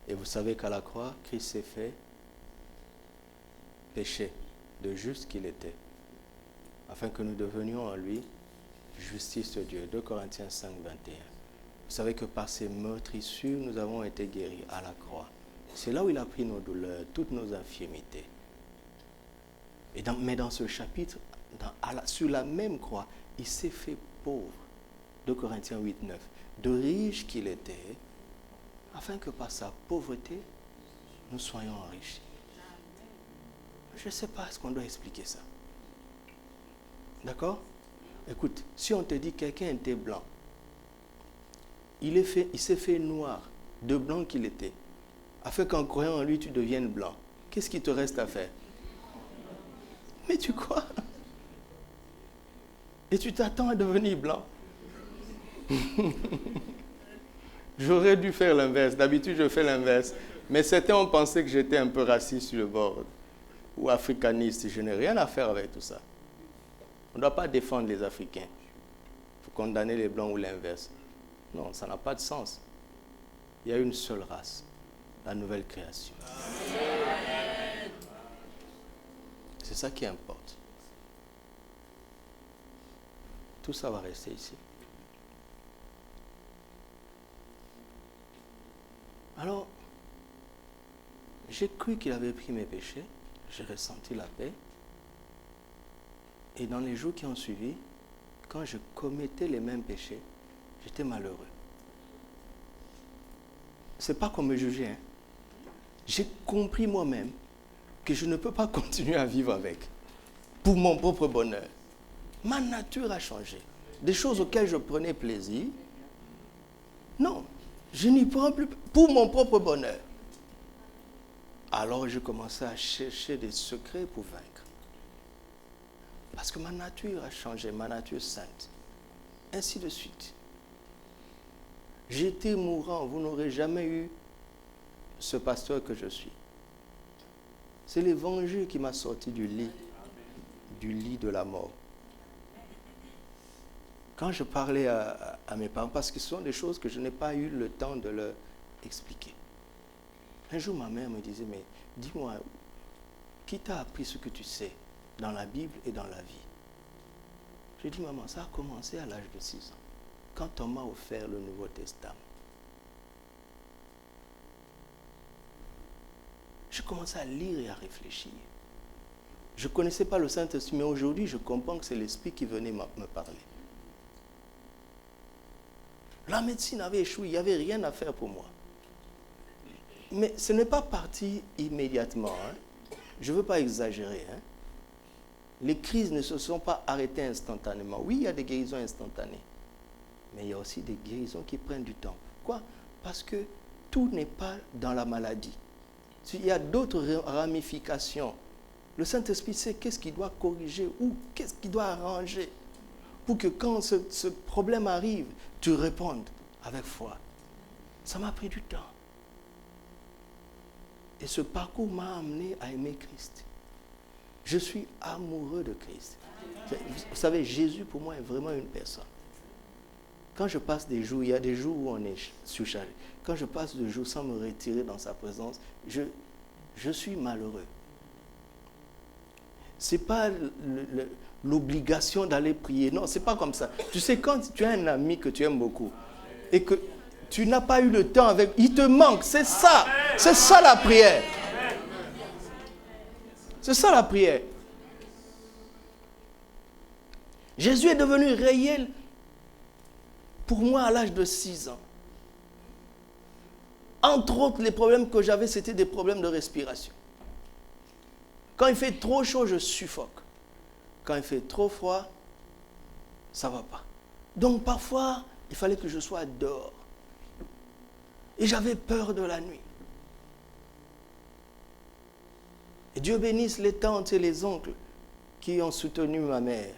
Et vous savez qu'à la croix, Christ s'est fait péché de juste qu'il était, afin que nous devenions en lui justice de Dieu. 2 Corinthiens 5, 21. Vous savez que par ses meurtrissures, nous avons été guéris à la croix. C'est là où il a pris nos douleurs, toutes nos infirmités. Mais dans ce chapitre, sur la même croix, il s'est fait pauvre. 2 Corinthiens 8, 9. De riche qu'il était, afin que par sa pauvreté, nous soyons enrichis. Je ne sais pas ce qu'on doit expliquer ça. D'accord? Écoute, si on te dit quelqu'un était blanc, il s'est fait noir, de blanc qu'il était, afin qu'en croyant en lui, tu deviennes blanc. Qu'est-ce qu'il te reste à faire? Mais tu crois? Et tu t'attends à devenir blanc. J'aurais dû faire l'inverse. D'habitude, je fais l'inverse. Mais certains ont pensé que j'étais un peu raciste sur le bord. Ou africaniste. Je n'ai rien à faire avec tout ça. On ne doit pas défendre les Africains. Il faut condamner les Blancs ou l'inverse. Non, ça n'a pas de sens. Il y a une seule race. La nouvelle création. C'est ça qui importe. Tout ça va rester ici. Alors, j'ai cru qu'il avait pris mes péchés. J'ai ressenti la paix. Et dans les jours qui ont suivi, quand je commettais les mêmes péchés, j'étais malheureux. C'est pas qu'on me jugeait. Hein. J'ai compris moi-même que je ne peux pas continuer à vivre avec. Pour mon propre bonheur. Ma nature a changé. Des choses auxquelles je prenais plaisir, non, je n'y prends plus pour mon propre bonheur. Alors je commençais à chercher des secrets pour vaincre. Parce que ma nature a changé, ma nature sainte. Ainsi de suite. J'étais mourant, vous n'aurez jamais eu ce pasteur que je suis. C'est l'évangile qui m'a sorti du lit de la mort. Quand je parlais à mes parents, parce que ce sont des choses que je n'ai pas eu le temps de leur expliquer. Un jour, ma mère me disait, mais dis-moi, qui t'a appris ce que tu sais dans la Bible et dans la vie? Je dis, maman, ça a commencé à l'âge de 6 ans, quand on m'a offert le Nouveau Testament. Je commençais à lire et à réfléchir. Je ne connaissais pas le Saint-Esprit, mais aujourd'hui, je comprends que c'est l'Esprit qui venait me parler. La médecine avait échoué, il n'y avait rien à faire pour moi. Mais ce n'est pas parti immédiatement. Hein. Je ne veux pas exagérer. Hein. Les crises ne se sont pas arrêtées instantanément. Oui, il y a des guérisons instantanées. Mais il y a aussi des guérisons qui prennent du temps. Pourquoi? Parce que tout n'est pas dans la maladie. Il y a d'autres ramifications. Le Saint-Esprit sait qu'est-ce qu'il doit corriger ou qu'est-ce qu'il doit arranger pour que quand ce problème arrive, tu répondes avec foi. Ça m'a pris du temps. Et ce parcours m'a amené à aimer Christ. Je suis amoureux de Christ. Vous savez, Jésus pour moi est vraiment une personne. Quand je passe des jours, il y a des jours où on est surchargé. Quand je passe des jours sans me retirer dans sa présence, je suis malheureux. Ce n'est pas l'obligation d'aller prier. Non, ce n'est pas comme ça. Tu sais, quand tu as un ami que tu aimes beaucoup et que tu n'as pas eu le temps avec, il te manque. C'est ça. C'est ça la prière. C'est ça la prière. Jésus est devenu réel pour moi à l'âge de 6 ans. Entre autres, les problèmes que j'avais, c'était des problèmes de respiration. Quand il fait trop chaud, je suffoque. Quand il fait trop froid, ça ne va pas. Donc parfois, il fallait que je sois dehors. Et j'avais peur de la nuit. Et Dieu bénisse les tantes et les oncles qui ont soutenu ma mère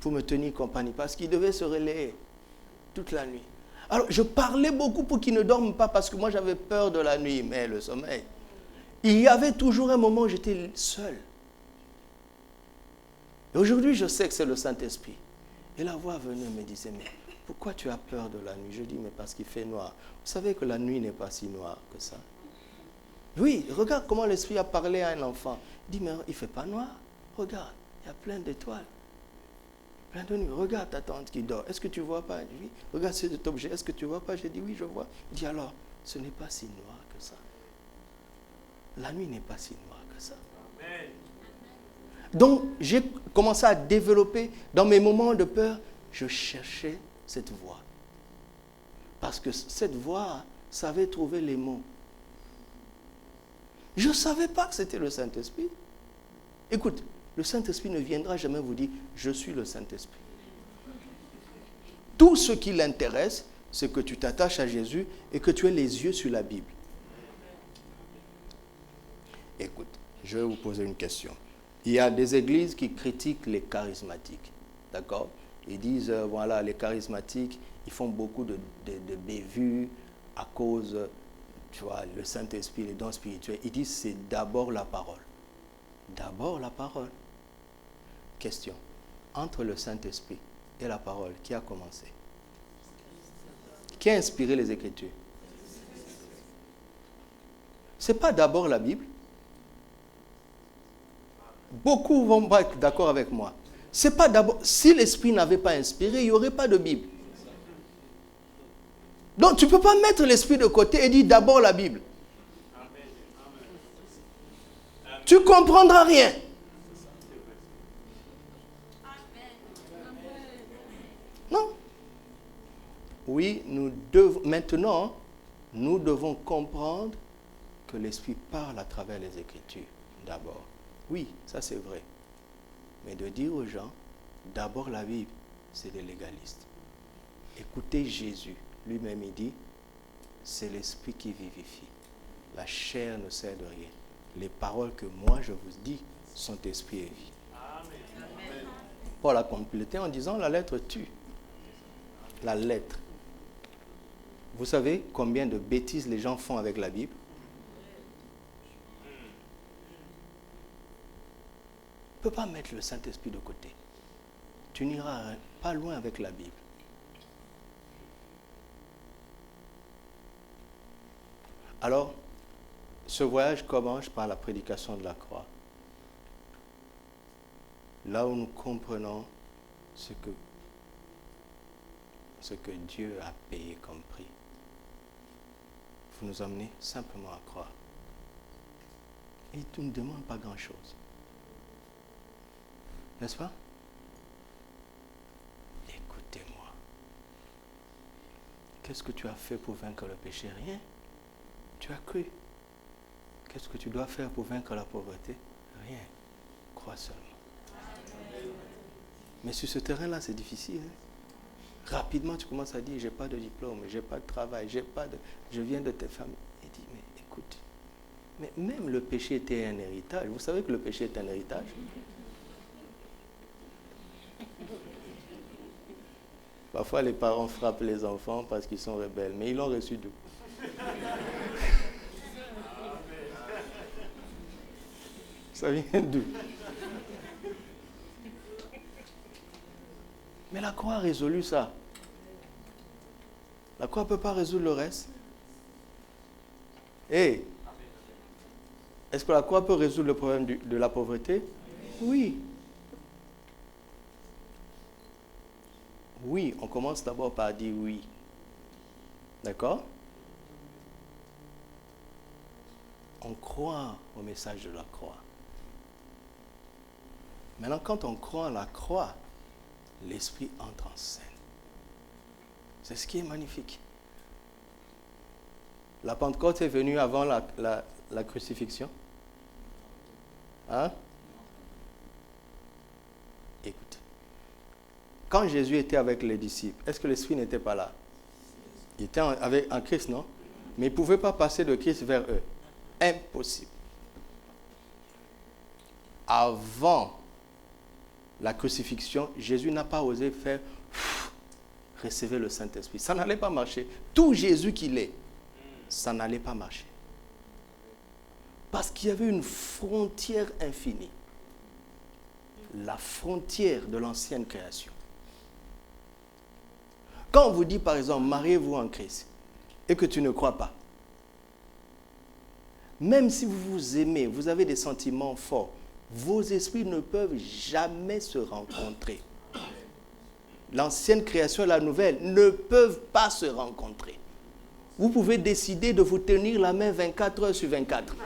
pour me tenir compagnie, parce qu'ils devaient se relayer toute la nuit. Alors, je parlais beaucoup pour qu'ils ne dorment pas, parce que moi, j'avais peur de la nuit, mais le sommeil. Il y avait toujours un moment où j'étais seul. Et aujourd'hui, je sais que c'est le Saint-Esprit. Et la voix venue me disait, mais pourquoi tu as peur de la nuit? Je dis, mais parce qu'il fait noir. Vous savez que la nuit n'est pas si noire que ça. Oui, regarde comment l'Esprit a parlé à un enfant. Il dit, mais il ne fait pas noir. Regarde, il y a plein d'étoiles. Plein de nuit. Regarde ta tante qui dort. Est-ce que tu ne vois pas? Oui. Regarde cet objet. Est-ce que tu ne vois pas? J'ai dit, oui, je vois. Il dit, alors, ce n'est pas si noir que ça. La nuit n'est pas si noire que ça. Amen. Donc, j'ai commencé à développer, dans mes moments de peur, je cherchais cette voix. Parce que cette voix savait trouver les mots. Je ne savais pas que c'était le Saint-Esprit. Écoute, le Saint-Esprit ne viendra jamais vous dire « Je suis le Saint-Esprit ». Tout ce qui l'intéresse, c'est que tu t'attaches à Jésus et que tu aies les yeux sur la Bible. Écoute, je vais vous poser une question. Il y a des églises qui critiquent les charismatiques. D'accord? Ils disent, voilà, les charismatiques, ils font beaucoup de bévues à cause, tu vois, le Saint-Esprit, les dons spirituels. Ils disent, c'est d'abord la parole. D'abord la parole. Question. Entre le Saint-Esprit et la parole, qui a commencé? Qui a inspiré les Écritures? Ce n'est pas d'abord la Bible. Beaucoup vont pas être d'accord avec moi. C'est pas d'abord. Si l'Esprit n'avait pas inspiré, il n'y aurait pas de Bible. Donc tu ne peux pas mettre l'Esprit de côté et dire d'abord la Bible. Tu ne comprendras rien. Non. Oui, maintenant, nous devons comprendre que l'Esprit parle à travers les Écritures d'abord. Oui, ça c'est vrai. Mais de dire aux gens, d'abord la Bible, c'est des légalistes. Écoutez Jésus, lui-même il dit, c'est l'Esprit qui vivifie. La chair ne sert de rien. Les paroles que moi je vous dis sont esprit et vie. Amen. Paul a complété en disant, la lettre tue. La lettre. Vous savez combien de bêtises les gens font avec la Bible? Tu ne peux pas mettre le Saint-Esprit de côté. Tu n'iras pas loin avec la Bible. Alors, ce voyage commence par la prédication de la croix. Là où nous comprenons ce que Dieu a payé comme prix. Vous nous emmenez simplement à croire. Et tu ne demandes pas grand-chose. N'est-ce pas? Écoutez-moi. Qu'est-ce que tu as fait pour vaincre le péché? Rien. Tu as cru. Qu'est-ce que tu dois faire pour vaincre la pauvreté? Rien. Crois seulement. Mais sur ce terrain-là, c'est difficile. Hein? Rapidement, tu commences à dire, j'ai pas de diplôme, j'ai pas de travail, je viens de tes familles. Il dit, mais écoute, mais même le péché était un héritage. Vous savez que le péché est un héritage? Parfois, les parents frappent les enfants parce qu'ils sont rebelles, mais ils l'ont reçu d'où? Ça vient d'où? Mais la croix a résolu ça. La croix ne peut pas résoudre le reste. Hey, est-ce que la croix peut résoudre le problème de la pauvreté? Oui. Oui, on commence d'abord par dire oui. D'accord? On croit au message de la croix. Maintenant, quand on croit à la croix, l'Esprit entre en scène. C'est ce qui est magnifique. La Pentecôte est venue avant la crucifixion. Hein? Écoute. Quand Jésus était avec les disciples, est-ce que l'Esprit n'était pas là? Il était en Christ, non? Mais il ne pouvait pas passer de Christ vers eux. Impossible. Avant la crucifixion, Jésus n'a pas osé faire recevoir le Saint-Esprit. Ça n'allait pas marcher. Tout Jésus qu'il est, ça n'allait pas marcher. Parce qu'il y avait une frontière infinie. la frontière de l'ancienne création. Quand on vous dit, par exemple, mariez-vous en Christ, et que tu ne crois pas, même si vous vous aimez, vous avez des sentiments forts, vos esprits ne peuvent jamais se rencontrer. L'ancienne création et la nouvelle ne peuvent pas se rencontrer. Vous pouvez décider de vous tenir la main 24 heures sur 24.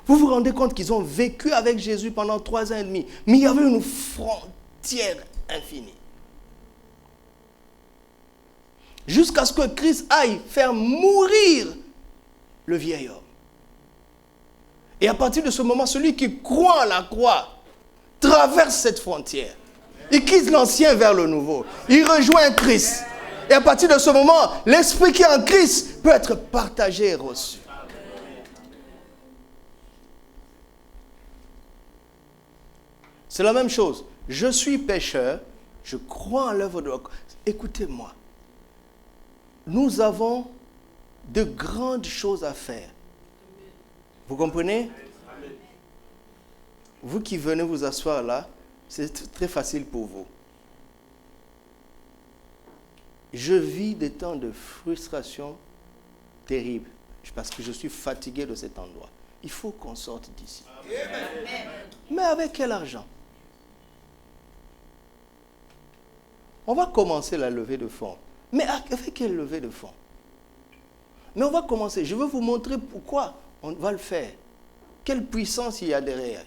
Vous vous rendez compte qu'ils ont vécu avec Jésus pendant 3 ans et demi, mais il y avait une frontière infinie. Jusqu'à ce que Christ aille faire mourir le vieil homme. Et à partir de ce moment, celui qui croit à la croix traverse cette frontière. Il quitte l'ancien vers le nouveau. Il rejoint Christ. Et à partir de ce moment, l'esprit qui est en Christ peut être partagé et reçu. C'est la même chose. Je suis pécheur, je crois en l'œuvre de la croix. Écoutez-moi. Nous avons de grandes choses à faire. Vous comprenez? Vous qui venez vous asseoir là, c'est très facile pour vous. Je vis des temps de frustration terribles parce que je suis fatigué de cet endroit. Il faut qu'on sorte d'ici. Mais avec quel argent? On va commencer la levée de fonds. Mais avec quelle levée de fonds? Mais on va commencer. Je veux vous montrer pourquoi on va le faire. Quelle puissance il y a derrière.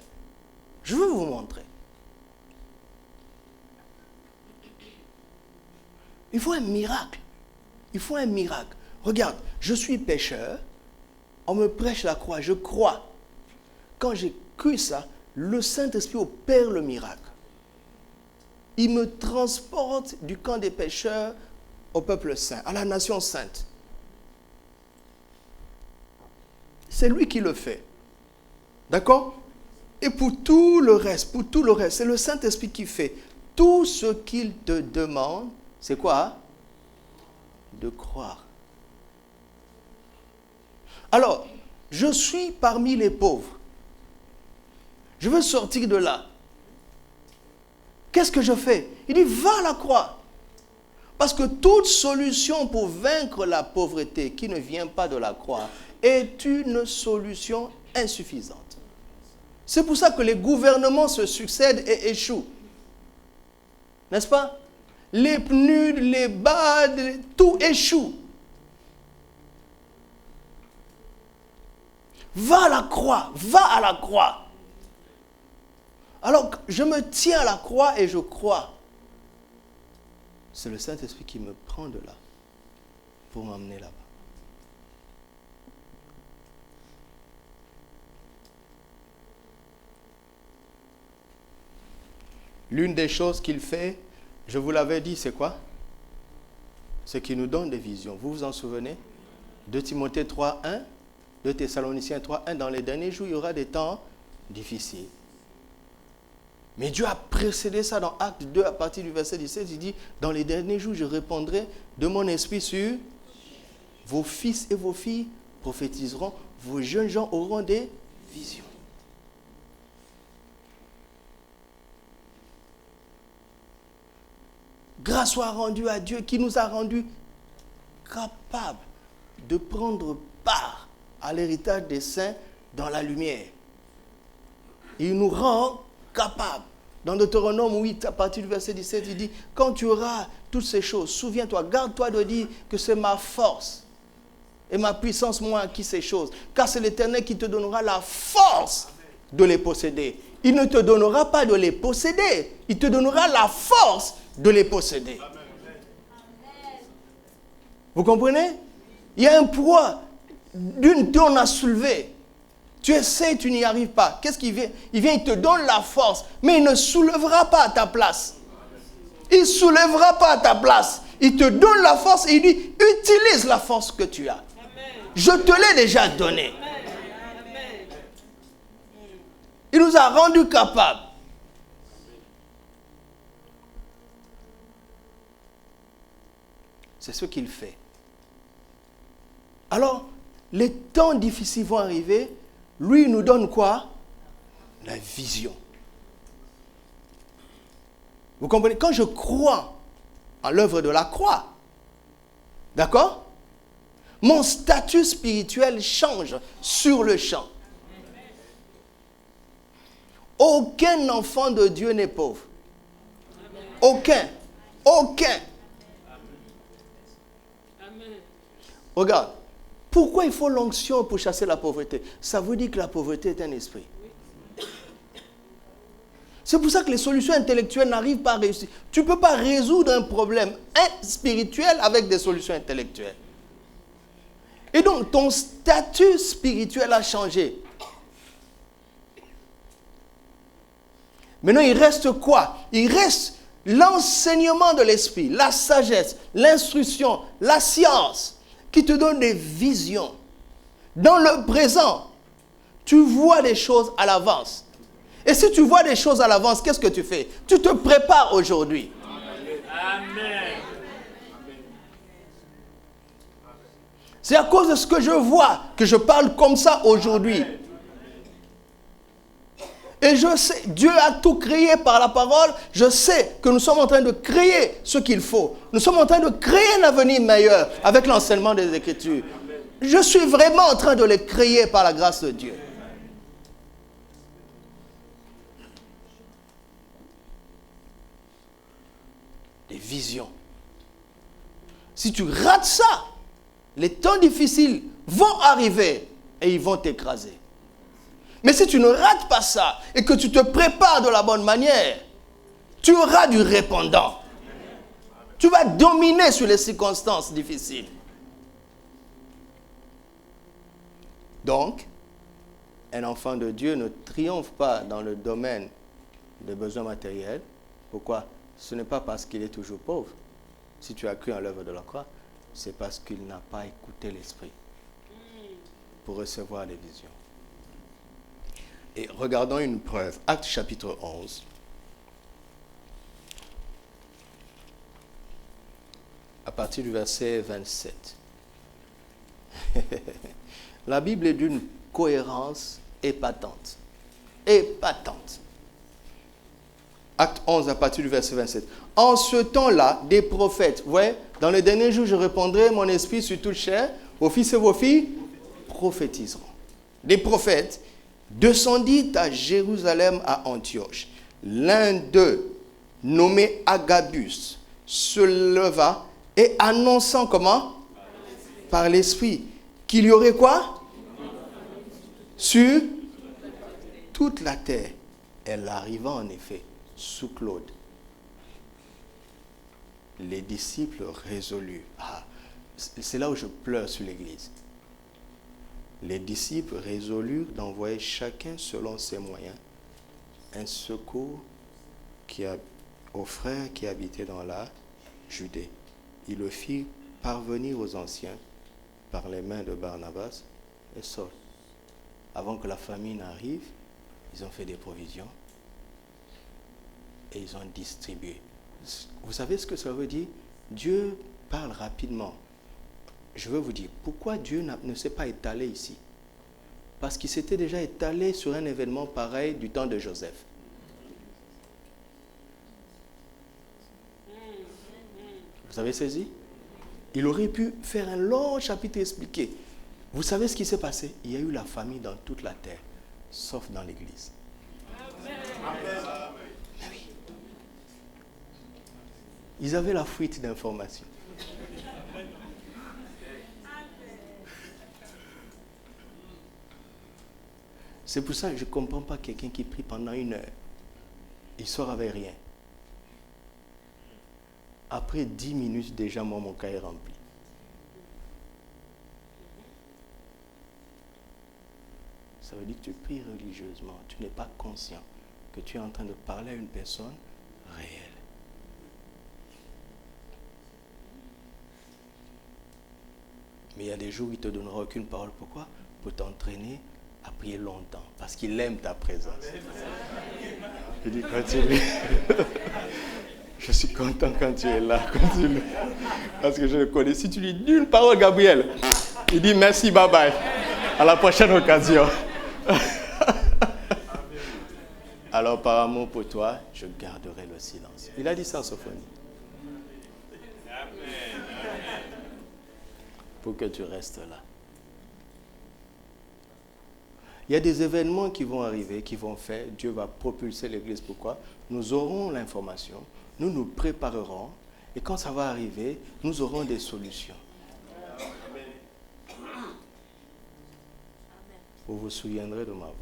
Je veux vous montrer. Il faut un miracle. Il faut un miracle. Regarde, je suis pécheur. On me prêche la croix. Je crois. Quand j'ai cru ça, le Saint-Esprit opère le miracle. Il me transporte du camp des pécheurs au peuple saint, à la nation sainte. C'est lui qui le fait. D'accord? Et pour tout le reste, c'est le Saint-Esprit qui fait. Tout ce qu'il te demande, c'est quoi? De croire. Alors, je suis parmi les pauvres. Je veux sortir de là. Qu'est-ce que je fais? Il dit, va à la croix. Parce que toute solution pour vaincre la pauvreté qui ne vient pas de la croix est une solution insuffisante. C'est pour ça que les gouvernements se succèdent et échouent. N'est-ce pas? Les PNUD, les BAD, tout échoue. Va à la croix, va à la croix. Alors, je me tiens à la croix et je crois. C'est le Saint-Esprit qui me prend de là pour m'emmener là-bas. L'une des choses qu'il fait, je vous l'avais dit, c'est quoi? C'est qu'il nous donne des visions. Vous vous en souvenez? 2 Timothée 3:1, 2 Thessaloniciens 3:1, dans les derniers jours, il y aura des temps difficiles. Mais Dieu a précédé ça dans Acte 2, à partir du verset 17, il dit, dans les derniers jours, je répandrai de mon esprit sur vos fils et vos filles prophétiseront, vos jeunes gens auront des visions. Grâce soit rendue à Dieu qui nous a rendus capables de prendre part à l'héritage des saints dans la lumière. Il nous rend capables. Dans Deutéronome 8, à partir du verset 17, il dit, quand tu auras toutes ces choses, souviens-toi, garde-toi de dire que c'est ma force et ma puissance, moi, acquis ces choses. Car c'est l'Éternel qui te donnera la force de les posséder. Il ne te donnera pas de les posséder. Il te donnera la force de les posséder. Vous comprenez? Il y a un poids d'une tonne à soulever. Tu essaies, tu n'y arrives pas. Qu'est-ce qu'il vient? Il vient, il te donne la force, mais il ne soulèvera pas à ta place. Il ne soulèvera pas à ta place. Il te donne la force et il dit, utilise la force que tu as. Je te l'ai déjà donnée. Il nous a rendus capables. C'est ce qu'il fait. Alors, les temps difficiles vont arriver, Lui, il nous donne quoi? La vision. Vous comprenez? Quand je crois en l'œuvre de la croix, d'accord? Mon statut spirituel change sur le champ. Aucun enfant de Dieu n'est pauvre. Aucun. Aucun. Regarde, pourquoi il faut l'onction pour chasser la pauvreté? Ça veut dire que la pauvreté est un esprit. C'est pour ça que les solutions intellectuelles n'arrivent pas à réussir. Tu ne peux pas résoudre un problème spirituel avec des solutions intellectuelles. Et donc, ton statut spirituel a changé. Maintenant, il reste quoi? Il reste l'enseignement de l'esprit, la sagesse, l'instruction, la science, qui te donne des visions. Dans le présent, tu vois des choses à l'avance. Et si tu vois des choses à l'avance, qu'est-ce que tu fais? Tu te prépares aujourd'hui. Amen. C'est à cause de ce que je vois que je parle comme ça aujourd'hui. Et je sais, Dieu a tout créé par la parole. Je sais que nous sommes en train de créer ce qu'il faut. Nous sommes en train de créer un avenir meilleur avec l'enseignement des Écritures. Je suis vraiment en train de les créer par la grâce de Dieu. Des visions. Si tu rates ça, les temps difficiles vont arriver et ils vont t'écraser. Mais si tu ne rates pas ça et que tu te prépares de la bonne manière, tu auras du répondant. Tu vas dominer sur les circonstances difficiles. Donc, un enfant de Dieu ne triomphe pas dans le domaine des besoins matériels. Pourquoi? Ce n'est pas parce qu'il est toujours pauvre. Si tu as cru en l'œuvre de la croix, c'est parce qu'il n'a pas écouté l'Esprit pour recevoir les visions. Et regardons une preuve. Actes chapitre 11. À partir du verset 27. La Bible est d'une cohérence épatante. Épatante. Acte 11 à partir du verset 27. En ce temps-là, des prophètes. Vous voyez, dans les derniers jours, je répandrai mon esprit sur toute chair. Vos fils et vos filles prophétiseront. Des prophètes descendit à Jérusalem à Antioche. L'un d'eux, nommé Agabus, se leva et annonçant comment? Par l'Esprit. Qu'il y aurait quoi? Sur toute la terre. Elle arriva en effet sous Claude. Les disciples résolus. C'est là où je pleure sur l'Église. Les disciples résolurent d'envoyer chacun selon ses moyens un secours aux frères qui habitaient dans la Judée. Ils le firent parvenir aux anciens par les mains de Barnabas et Saul. Avant que la famine arrive, ils ont fait des provisions et ils ont distribué. Vous savez ce que ça veut dire? Dieu parle rapidement. Je veux vous dire, pourquoi Dieu ne s'est pas étalé ici? Parce qu'il s'était déjà étalé sur un événement pareil du temps de Joseph. Vous avez saisi? Il aurait pu faire un long chapitre et expliquer. Vous savez ce qui s'est passé? Il y a eu la famine dans toute la terre, sauf dans l'Église. Amen. Mais oui. Ils avaient la fuite d'informations. C'est pour ça que je ne comprends pas quelqu'un qui prie pendant 1 heure. Il sort avec rien. Après 10 minutes, déjà, moi, mon cas est rempli. Ça veut dire que tu pries religieusement. Tu n'es pas conscient que tu es en train de parler à une personne réelle. Mais il y a des jours où il ne te donnera aucune parole. Pourquoi? Pour t'entraîner à prier longtemps. Parce qu'il aime ta présence. Il dit, continue. Je suis content quand tu es là. Continue. Parce que je le connais. Si tu lui dis une parole, Gabriel, il dit merci, bye bye. À la prochaine occasion. Alors par amour pour toi, je garderai le silence. Il a dit ça en Sophonie. Pour que tu restes là. Il y a des événements qui vont arriver, qui vont faire, Dieu va propulser l'Église. Pourquoi? Nous aurons l'information, nous nous préparerons, et quand ça va arriver, nous aurons des solutions. Vous vous souviendrez de ma voix.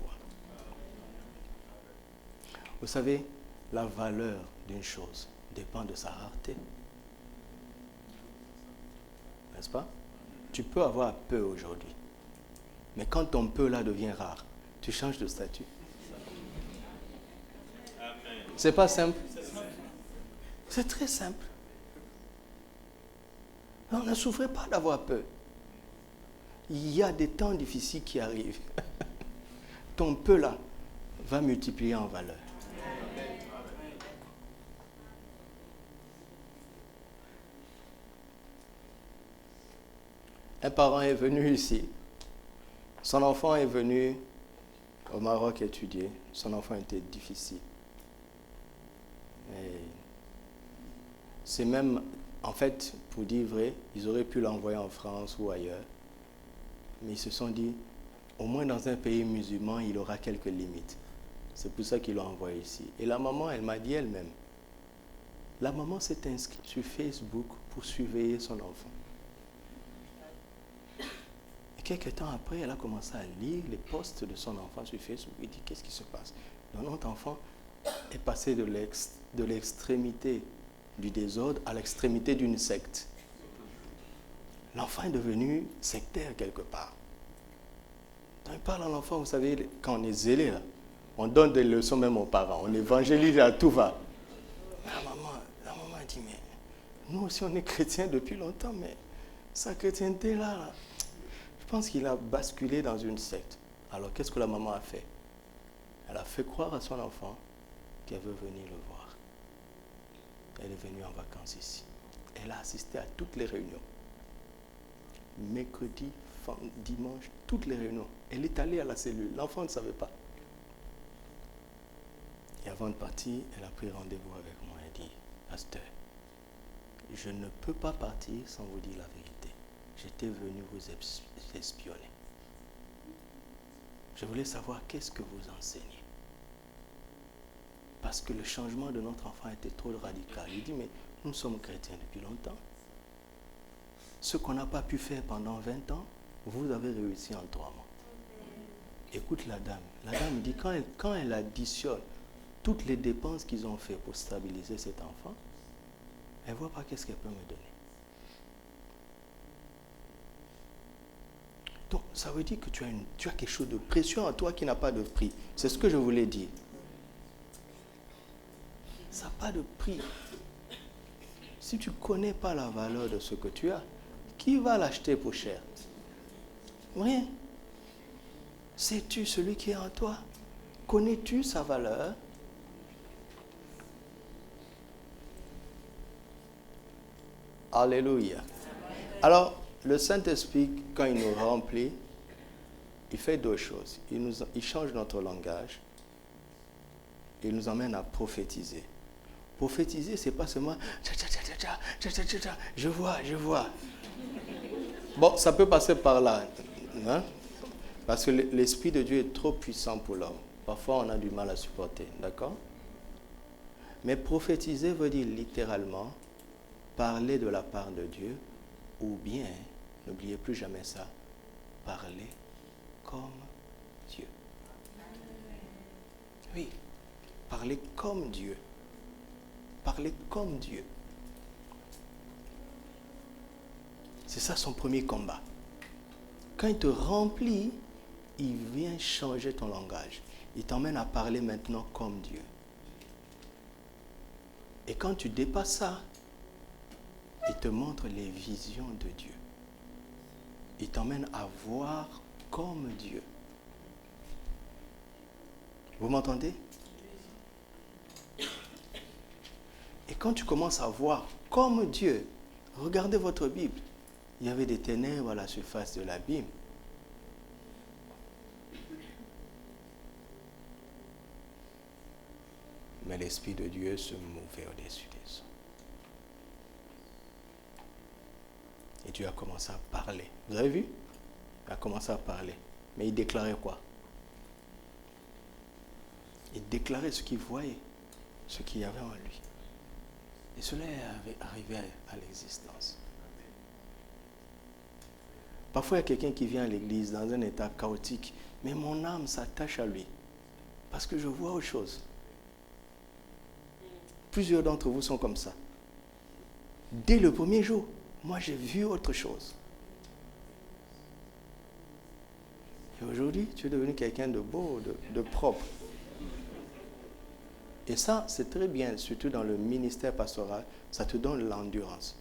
Vous savez, la valeur d'une chose dépend de sa rareté. N'est-ce pas? Tu peux avoir peu aujourd'hui. Mais quand ton peu là devient rare, tu changes de statut. C'est pas simple. C'est très simple. Non, ne souffrez pas d'avoir peu. Il y a des temps difficiles qui arrivent. Ton peu là va multiplier en valeur. Un parent est venu ici. Son enfant est venu au Maroc étudier. Son enfant était difficile. Et c'est même, en fait, pour dire vrai, ils auraient pu l'envoyer en France ou ailleurs. Mais ils se sont dit, au moins dans un pays musulman, il aura quelques limites. C'est pour ça qu'ils l'ont envoyé ici. Et la maman, elle m'a dit elle-même, la maman s'est inscrite sur Facebook pour surveiller son enfant. Quelques temps après, elle a commencé à lire les posts de son enfant sur Facebook. Elle dit, qu'est-ce qui se passe? Notre enfant est passé de l'extrémité du désordre à l'extrémité d'une secte. L'enfant est devenu sectaire quelque part. Quand il parle à l'enfant, vous savez, quand on est zélé, là, on donne des leçons même aux parents. On évangélise à tout va. La maman a dit, mais nous aussi on est chrétiens depuis longtemps, mais sa chrétienté là, je pense qu'il a basculé dans une secte. Alors, qu'est-ce que la maman a fait? Elle a fait croire à son enfant qu'elle veut venir le voir. Elle est venue en vacances ici. Elle a assisté à toutes les réunions. Mercredi, dimanche, toutes les réunions. Elle est allée à la cellule. L'enfant ne savait pas. Et avant de partir, elle a pris rendez-vous avec moi. Elle dit, pasteur, je ne peux pas partir sans vous dire la vérité. J'étais venu vous espionner. Je voulais savoir qu'est-ce que vous enseignez. Parce que le changement de notre enfant était trop radical. Il dit, mais nous sommes chrétiens depuis longtemps. Ce qu'on n'a pas pu faire pendant 20 ans, vous avez réussi en 3 mois. Écoute la dame. La dame dit, quand elle additionne toutes les dépenses qu'ils ont fait pour stabiliser cet enfant, elle ne voit pas qu'est-ce qu'elle peut me donner. Donc, ça veut dire que tu as quelque chose de précieux en toi qui n'a pas de prix. C'est ce que je voulais dire. Ça n'a pas de prix. Si tu ne connais pas la valeur de ce que tu as, qui va l'acheter pour cher? Rien. Sais-tu celui qui est en toi? Connais-tu sa valeur? Alléluia. Alors, le Saint-Esprit, quand il nous remplit, il fait 2 choses. Il change notre langage. Il nous emmène à prophétiser. Prophétiser, ce n'est pas seulement je vois. Bon, ça peut passer par là. Hein? Parce que l'Esprit de Dieu est trop puissant pour l'homme. Parfois, on a du mal à supporter. D'accord? Mais prophétiser veut dire littéralement parler de la part de Dieu ou bien, n'oubliez plus jamais ça, parler comme Dieu. Oui, parler comme Dieu. Parler comme Dieu. C'est ça son premier combat. Quand il te remplit, il vient changer ton langage. Il t'emmène à parler maintenant comme Dieu. Et quand tu dépasses ça, il te montre les visions de Dieu. Il t'emmène à voir comme Dieu. Vous m'entendez? Et quand tu commences à voir comme Dieu, regardez votre Bible. Il y avait des ténèbres à la surface de l'abîme. mais l'Esprit de Dieu se mouvait au-dessus des eaux. Et Dieu a commencé à parler. Vous avez vu? Il a commencé à parler. Mais il déclarait quoi? Il déclarait ce qu'il voyait, ce qu'il y avait en lui. Et cela est arrivé à l'existence. Parfois, il y a quelqu'un qui vient à l'église dans un état chaotique, mais mon âme s'attache à lui parce que je vois autre chose. Plusieurs d'entre vous sont comme ça. Dès le premier jour, moi j'ai vu autre chose. Et aujourd'hui, tu es devenu quelqu'un de beau, de propre. Et ça, c'est très bien, surtout dans le ministère pastoral, ça te donne l'endurance.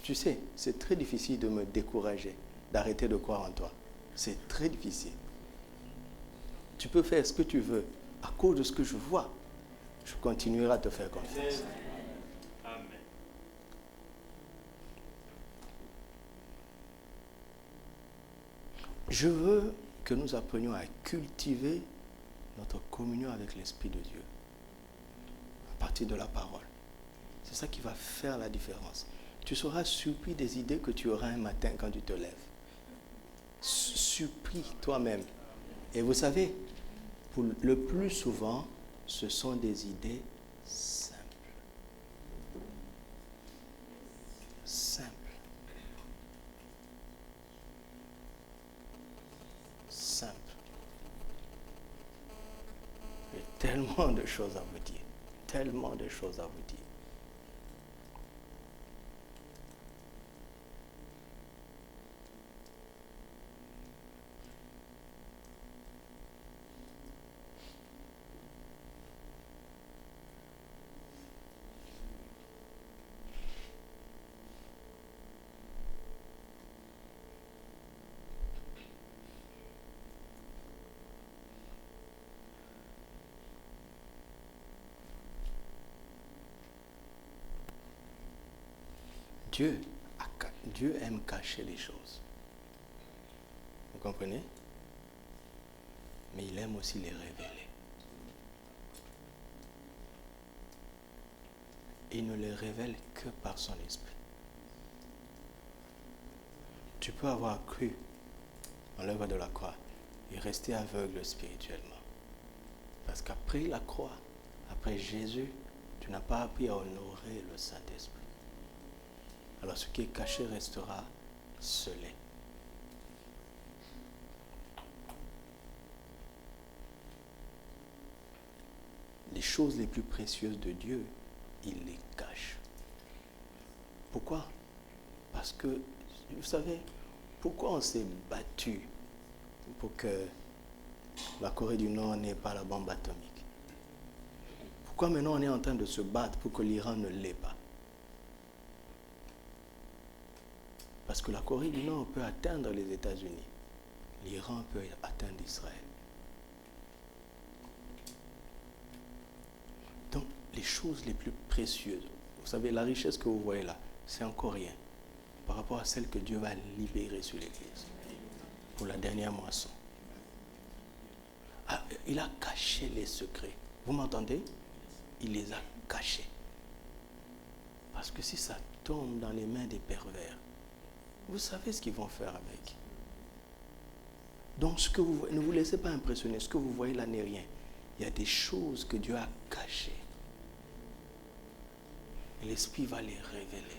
Tu sais, c'est très difficile de me décourager, d'arrêter de croire en toi. C'est très difficile. Tu peux faire ce que tu veux. À cause de ce que je vois, je continuerai à te faire confiance. Amen. Je veux que nous apprenions à cultiver notre communion avec l'Esprit de Dieu à partir de la parole. C'est ça qui va faire la différence. Tu seras surpris des idées que tu auras un matin quand tu te lèves. Surpris toi-même. Et vous savez, pour le plus souvent, ce sont des idées simples. Simples. Simples. Il y a tellement de choses à vous dire. Tellement de choses à vous dire. Dieu aime cacher les choses. Vous comprenez? Mais il aime aussi les révéler. Il ne les révèle que par son esprit. Tu peux avoir cru en l'œuvre de la croix et rester aveugle spirituellement. Parce qu'après la croix, après Jésus, tu n'as pas appris à honorer le Saint-Esprit. Alors ce qui est caché restera scellé. Les choses les plus précieuses de Dieu, il les cache. Pourquoi? Parce que, vous savez, pourquoi on s'est battu pour que la Corée du Nord n'ait pas la bombe atomique? Pourquoi maintenant on est en train de se battre pour que l'Iran ne l'ait pas? Parce que la Corée du Nord peut atteindre les États-Unis. L'Iran peut atteindre Israël. Donc, les choses les plus précieuses, vous savez, la richesse que vous voyez là, c'est encore rien par rapport à celle que Dieu va libérer sur l'Église pour la dernière moisson. Ah, il a caché les secrets. Vous m'entendez? Il les a cachés. Parce que si ça tombe dans les mains des pervers, vous savez ce qu'ils vont faire avec. Donc, ce que vous voyez, ne vous laissez pas impressionner. Ce que vous voyez là n'est rien. Il y a des choses que Dieu a cachées. Et l'Esprit va les révéler.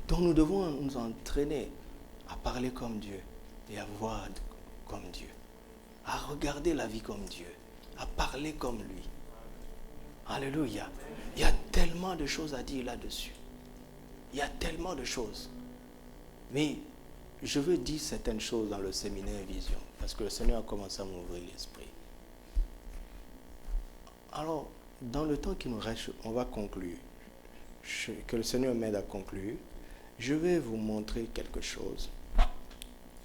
Donc, nous devons nous entraîner à parler comme Dieu et à voir comme Dieu. À regarder la vie comme Dieu. À parler comme lui. Alléluia. Il y a tellement de choses à dire là-dessus. Il y a tellement de choses. Mais je veux dire certaines choses dans le séminaire Vision, parce que le Seigneur a commencé à m'ouvrir l'esprit. Alors, dans le temps qui nous reste, on va conclure. Que le Seigneur m'aide à conclure. Je vais vous montrer quelque chose.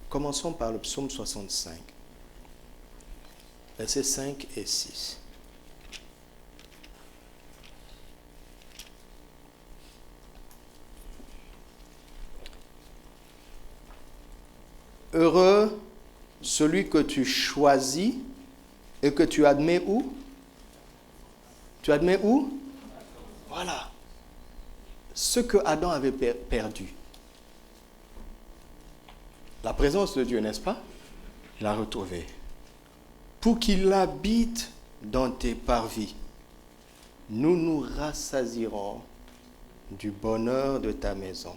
Commençons par le psaume 65, versets 5 et 6. Heureux celui que tu choisis et que tu admets où? Tu admets où? Voilà. Ce que Adam avait perdu. La présence de Dieu, n'est-ce pas? Il l'a retrouvé. Pour qu'il habite dans tes parvis, nous nous rassasierons du bonheur de ta maison.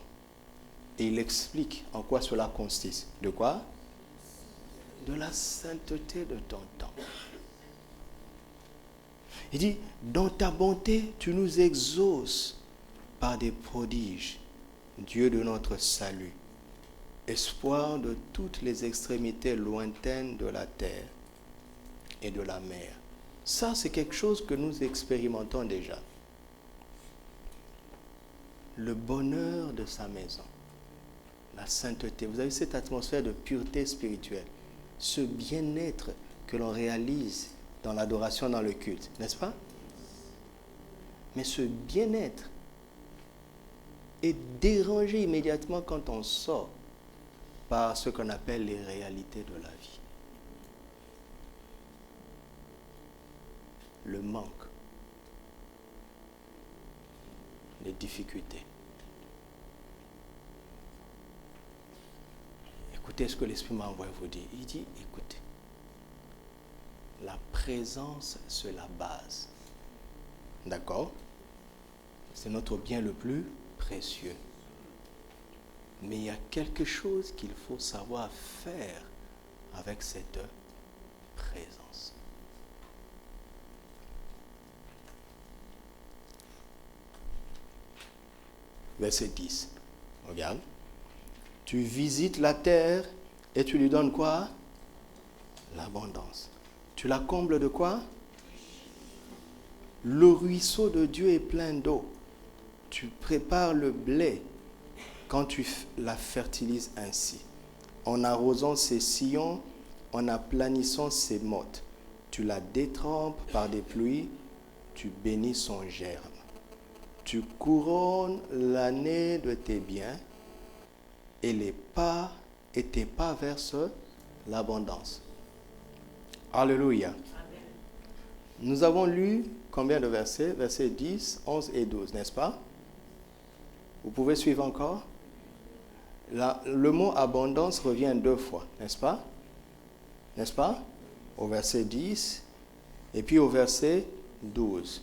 Et il explique en quoi cela consiste. De quoi? De la sainteté de ton temps. Il dit, dans ta bonté, tu nous exauces par des prodiges, Dieu de notre salut, espoir de toutes les extrémités lointaines de la terre et de la mer. Ça, c'est quelque chose que nous expérimentons déjà. Le bonheur de sa maison, la sainteté. Vous avez cette atmosphère de pureté spirituelle, ce bien-être que l'on réalise dans l'adoration, dans le culte, n'est-ce pas? Mais ce bien-être est dérangé immédiatement quand on sort par ce qu'on appelle les réalités de la vie. Le manque, les difficultés. Écoutez ce que l'Esprit m'a envoyé vous dire. Il dit, écoutez, la présence, c'est la base. D'accord? C'est notre bien le plus précieux. Mais il y a quelque chose qu'il faut savoir faire avec cette présence. Verset 10. Regarde. Tu visites la terre et tu lui donnes quoi? L'abondance. Tu la combles de quoi? Le ruisseau de Dieu est plein d'eau. Tu prépares le blé quand tu la fertilises ainsi. En arrosant ses sillons, en aplanissant ses mottes. Tu la détrempes par des pluies, tu bénis son germe. Tu couronnes l'année de tes biens et tes pas versent l'abondance. Alléluia. Amen. Nous avons lu combien de versets? Versets 10, 11 et 12, n'est-ce pas? Vous pouvez suivre encore? Le mot abondance revient 2 fois, n'est-ce pas? N'est-ce pas? Au verset 10 et puis au verset 12.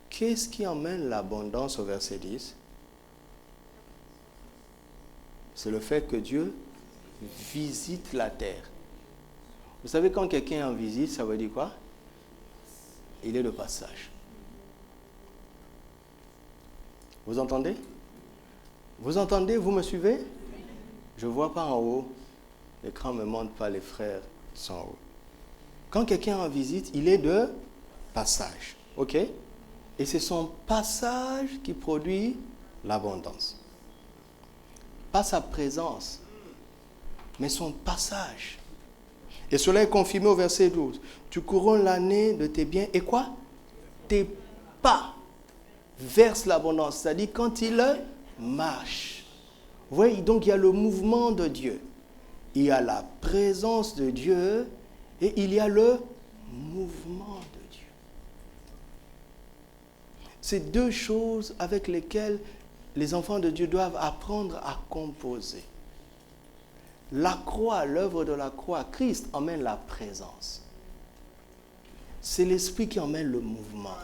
Qu'est-ce qui emmène l'abondance au verset 10? C'est le fait que Dieu visite la terre. Vous savez, quand quelqu'un est en visite, ça veut dire quoi? Il est de passage. Vous entendez? Vous entendez? Vous me suivez? Je ne vois pas en haut. L'écran ne me montre pas, les frères sont en haut. Quand quelqu'un est en visite, il est de passage. OK? Et c'est son passage qui produit l'abondance. Pas sa présence, mais son passage. Et cela est confirmé au verset 12. Tu couronnes l'année de tes biens et quoi? Tes pas versent l'abondance. C'est-à-dire quand il marche. Vous voyez, donc il y a le mouvement de Dieu. Il y a la présence de Dieu et il y a le mouvement de Dieu. C'est 2 choses avec lesquelles les enfants de Dieu doivent apprendre à composer. La croix, l'œuvre de la croix, Christ emmène la présence. C'est l'Esprit qui emmène le mouvement.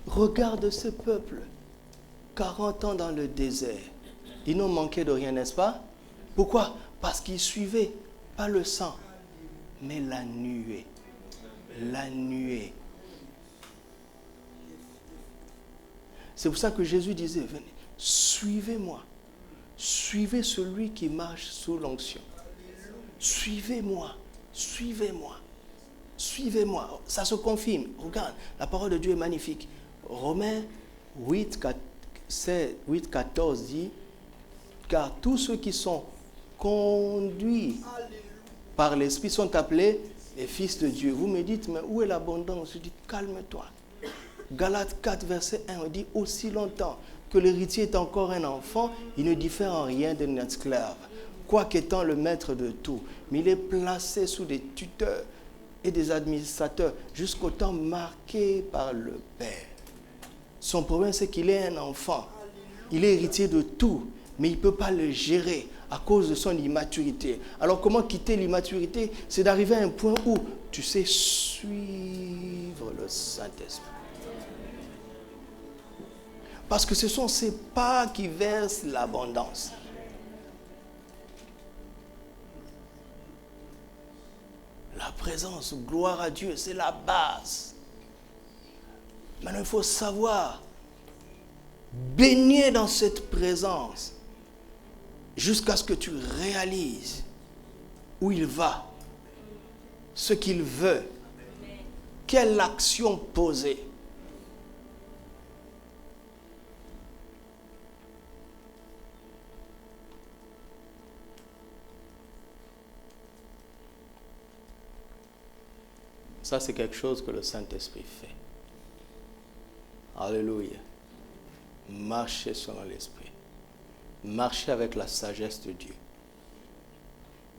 Regarde ce peuple, 40 ans dans le désert. Ils n'ont manqué de rien, n'est-ce pas? Pourquoi? Parce qu'ils suivaient, pas le sang, mais la nuée. La nuée. C'est pour ça que Jésus disait, venez, suivez-moi. Suivez celui qui marche sous l'onction. Suivez-moi, suivez-moi, suivez-moi. Ça se confirme. Regarde, la parole de Dieu est magnifique. Romains 8, 14 dit, car tous ceux qui sont conduits par l'Esprit sont appelés les fils de Dieu. Vous me dites, mais où est l'abondance? Je dis, calme-toi. Galates 4, verset 1, on dit « Aussi longtemps que l'héritier est encore un enfant, il ne diffère en rien d'un esclave, quoiqu'étant le maître de tout. Mais il est placé sous des tuteurs et des administrateurs jusqu'au temps marqué par le Père. » Son problème, c'est qu'il est un enfant. Il est héritier de tout, mais il ne peut pas le gérer à cause de son immaturité. Alors, comment quitter l'immaturité? C'est d'arriver à un point où tu sais suivre le Saint-Esprit. Parce que ce sont ces pas qui versent l'abondance. La présence, gloire à Dieu, c'est la base. Maintenant, il faut savoir baigner dans cette présence jusqu'à ce que tu réalises où il va, ce qu'il veut, quelle action poser. Ça, c'est quelque chose que le Saint-Esprit fait. Alléluia. Marcher selon l'Esprit. Marcher avec la sagesse de Dieu.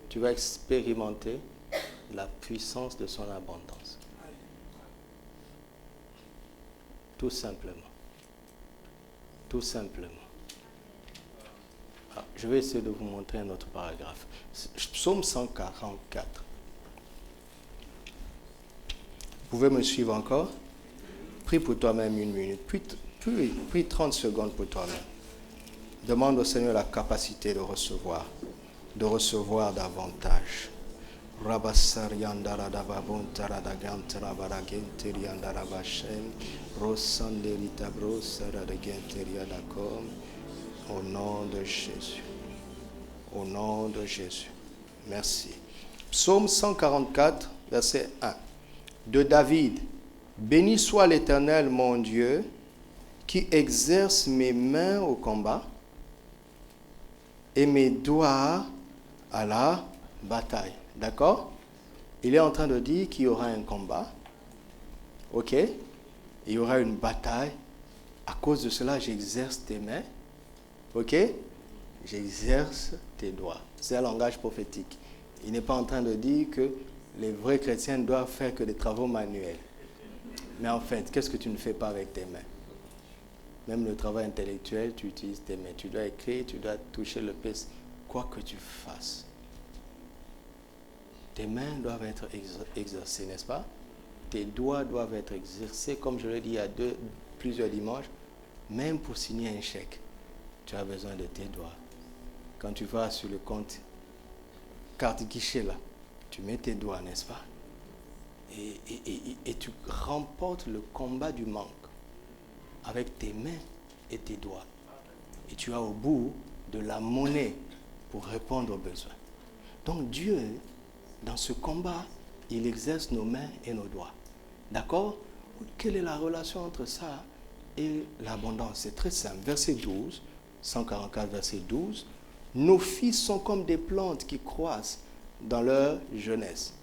Tu vas expérimenter la puissance de son abondance. Tout simplement. Tout simplement. Alors, je vais essayer de vous montrer un autre paragraphe. Psaume 144. Vous pouvez me suivre encore? Prie pour toi-même 1 minute. Prie 30 secondes pour toi-même. Demande au Seigneur la capacité de recevoir davantage. Au nom de Jésus. Au nom de Jésus. Merci. Psaume 144, verset 1. De David. Béni soit l'Éternel, mon Dieu, qui exerce mes mains au combat et mes doigts à la bataille. D'accord? Il est en train de dire qu'il y aura un combat. Ok? Il y aura une bataille. À cause de cela, j'exerce tes mains. Ok? J'exerce tes doigts. C'est un langage prophétique. Il n'est pas en train de dire que les vrais chrétiens ne doivent faire que des travaux manuels. Mais en fait, qu'est-ce que tu ne fais pas avec tes mains? Même le travail intellectuel, tu utilises tes mains. Tu dois écrire, tu dois toucher le PC. Quoi que tu fasses, tes mains doivent être exercées, n'est-ce pas? Tes doigts doivent être exercés, comme je l'ai dit il y a plusieurs dimanches. Même pour signer un chèque, tu as besoin de tes doigts. Quand tu vas sur le compte carte guichet là, tu mets tes doigts, n'est-ce pas? Et tu remportes le combat du manque avec tes mains et tes doigts. Et tu as au bout de la monnaie pour répondre aux besoins. Donc Dieu, dans ce combat, il exerce nos mains et nos doigts. D'accord? Quelle est la relation entre ça et l'abondance? C'est très simple. Verset 12, 144, verset 12. Nos fils sont comme des plantes qui croissent dans leur jeunesse.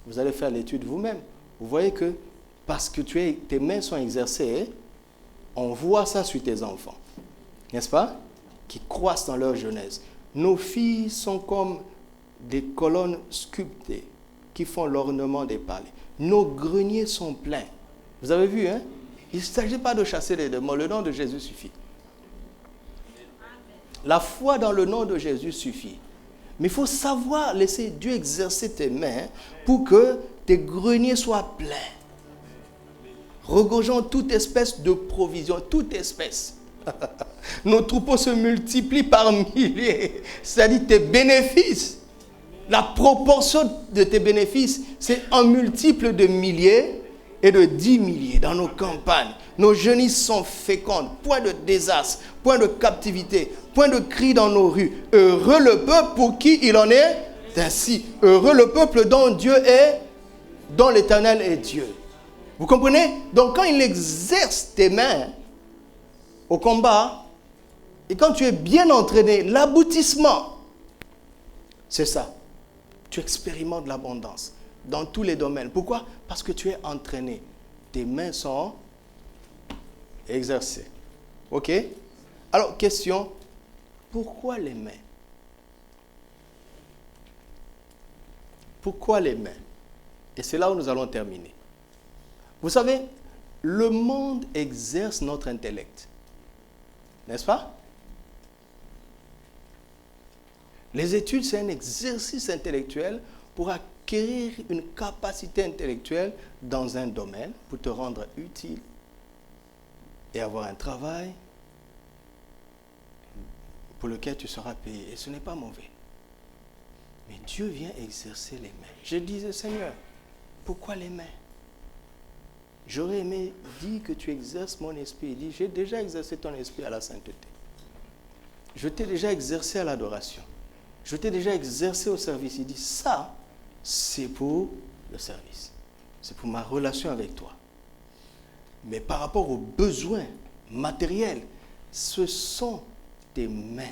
Vous allez faire l'étude vous-même. Vous voyez que parce que tes mains sont exercées, on voit ça sur tes enfants. N'est-ce pas? Qui croissent dans leur jeunesse. Nos filles sont comme des colonnes sculptées qui font l'ornement des palais. Nos greniers sont pleins. Vous avez vu, hein? Il ne s'agit pas de chasser les démons. Le nom de Jésus suffit. La foi dans le nom de Jésus suffit. Mais il faut savoir laisser Dieu exercer tes mains pour que tes greniers soient pleins. Regorgeons toute espèce de provision, toute espèce. Nos troupeaux se multiplient par milliers. C'est-à-dire tes bénéfices. La proportion de tes bénéfices, c'est un multiple de milliers et de 10 milliers dans nos campagnes. Nos genêts sont fécondes. Point de désastre, point de captivité, point de cri dans nos rues. Heureux le peuple pour qui il en est ainsi. Heureux le peuple dont l'Éternel est Dieu. Vous comprenez? Donc quand il exerce tes mains au combat, et quand tu es bien entraîné, l'aboutissement, c'est ça. Tu expérimentes l'abondance dans tous les domaines. Pourquoi? Parce que tu es entraîné. Tes mains sont Exercer. OK? Alors, question, pourquoi les mains? Pourquoi les mains? Et c'est là où nous allons terminer. Vous savez, le monde exerce notre intellect. N'est-ce pas? Les études, c'est un exercice intellectuel pour acquérir une capacité intellectuelle dans un domaine, pour te rendre utile et avoir un travail pour lequel tu seras payé. Et ce n'est pas mauvais. Mais Dieu vient exercer les mains. Je disais, Seigneur, pourquoi les mains? J'aurais aimé dire que tu exerces mon esprit. Il dit, j'ai déjà exercé ton esprit à la sainteté. Je t'ai déjà exercé à l'adoration. Je t'ai déjà exercé au service. Il dit, ça, c'est pour le service. C'est pour ma relation avec toi. Mais par rapport aux besoins matériels, ce sont tes mains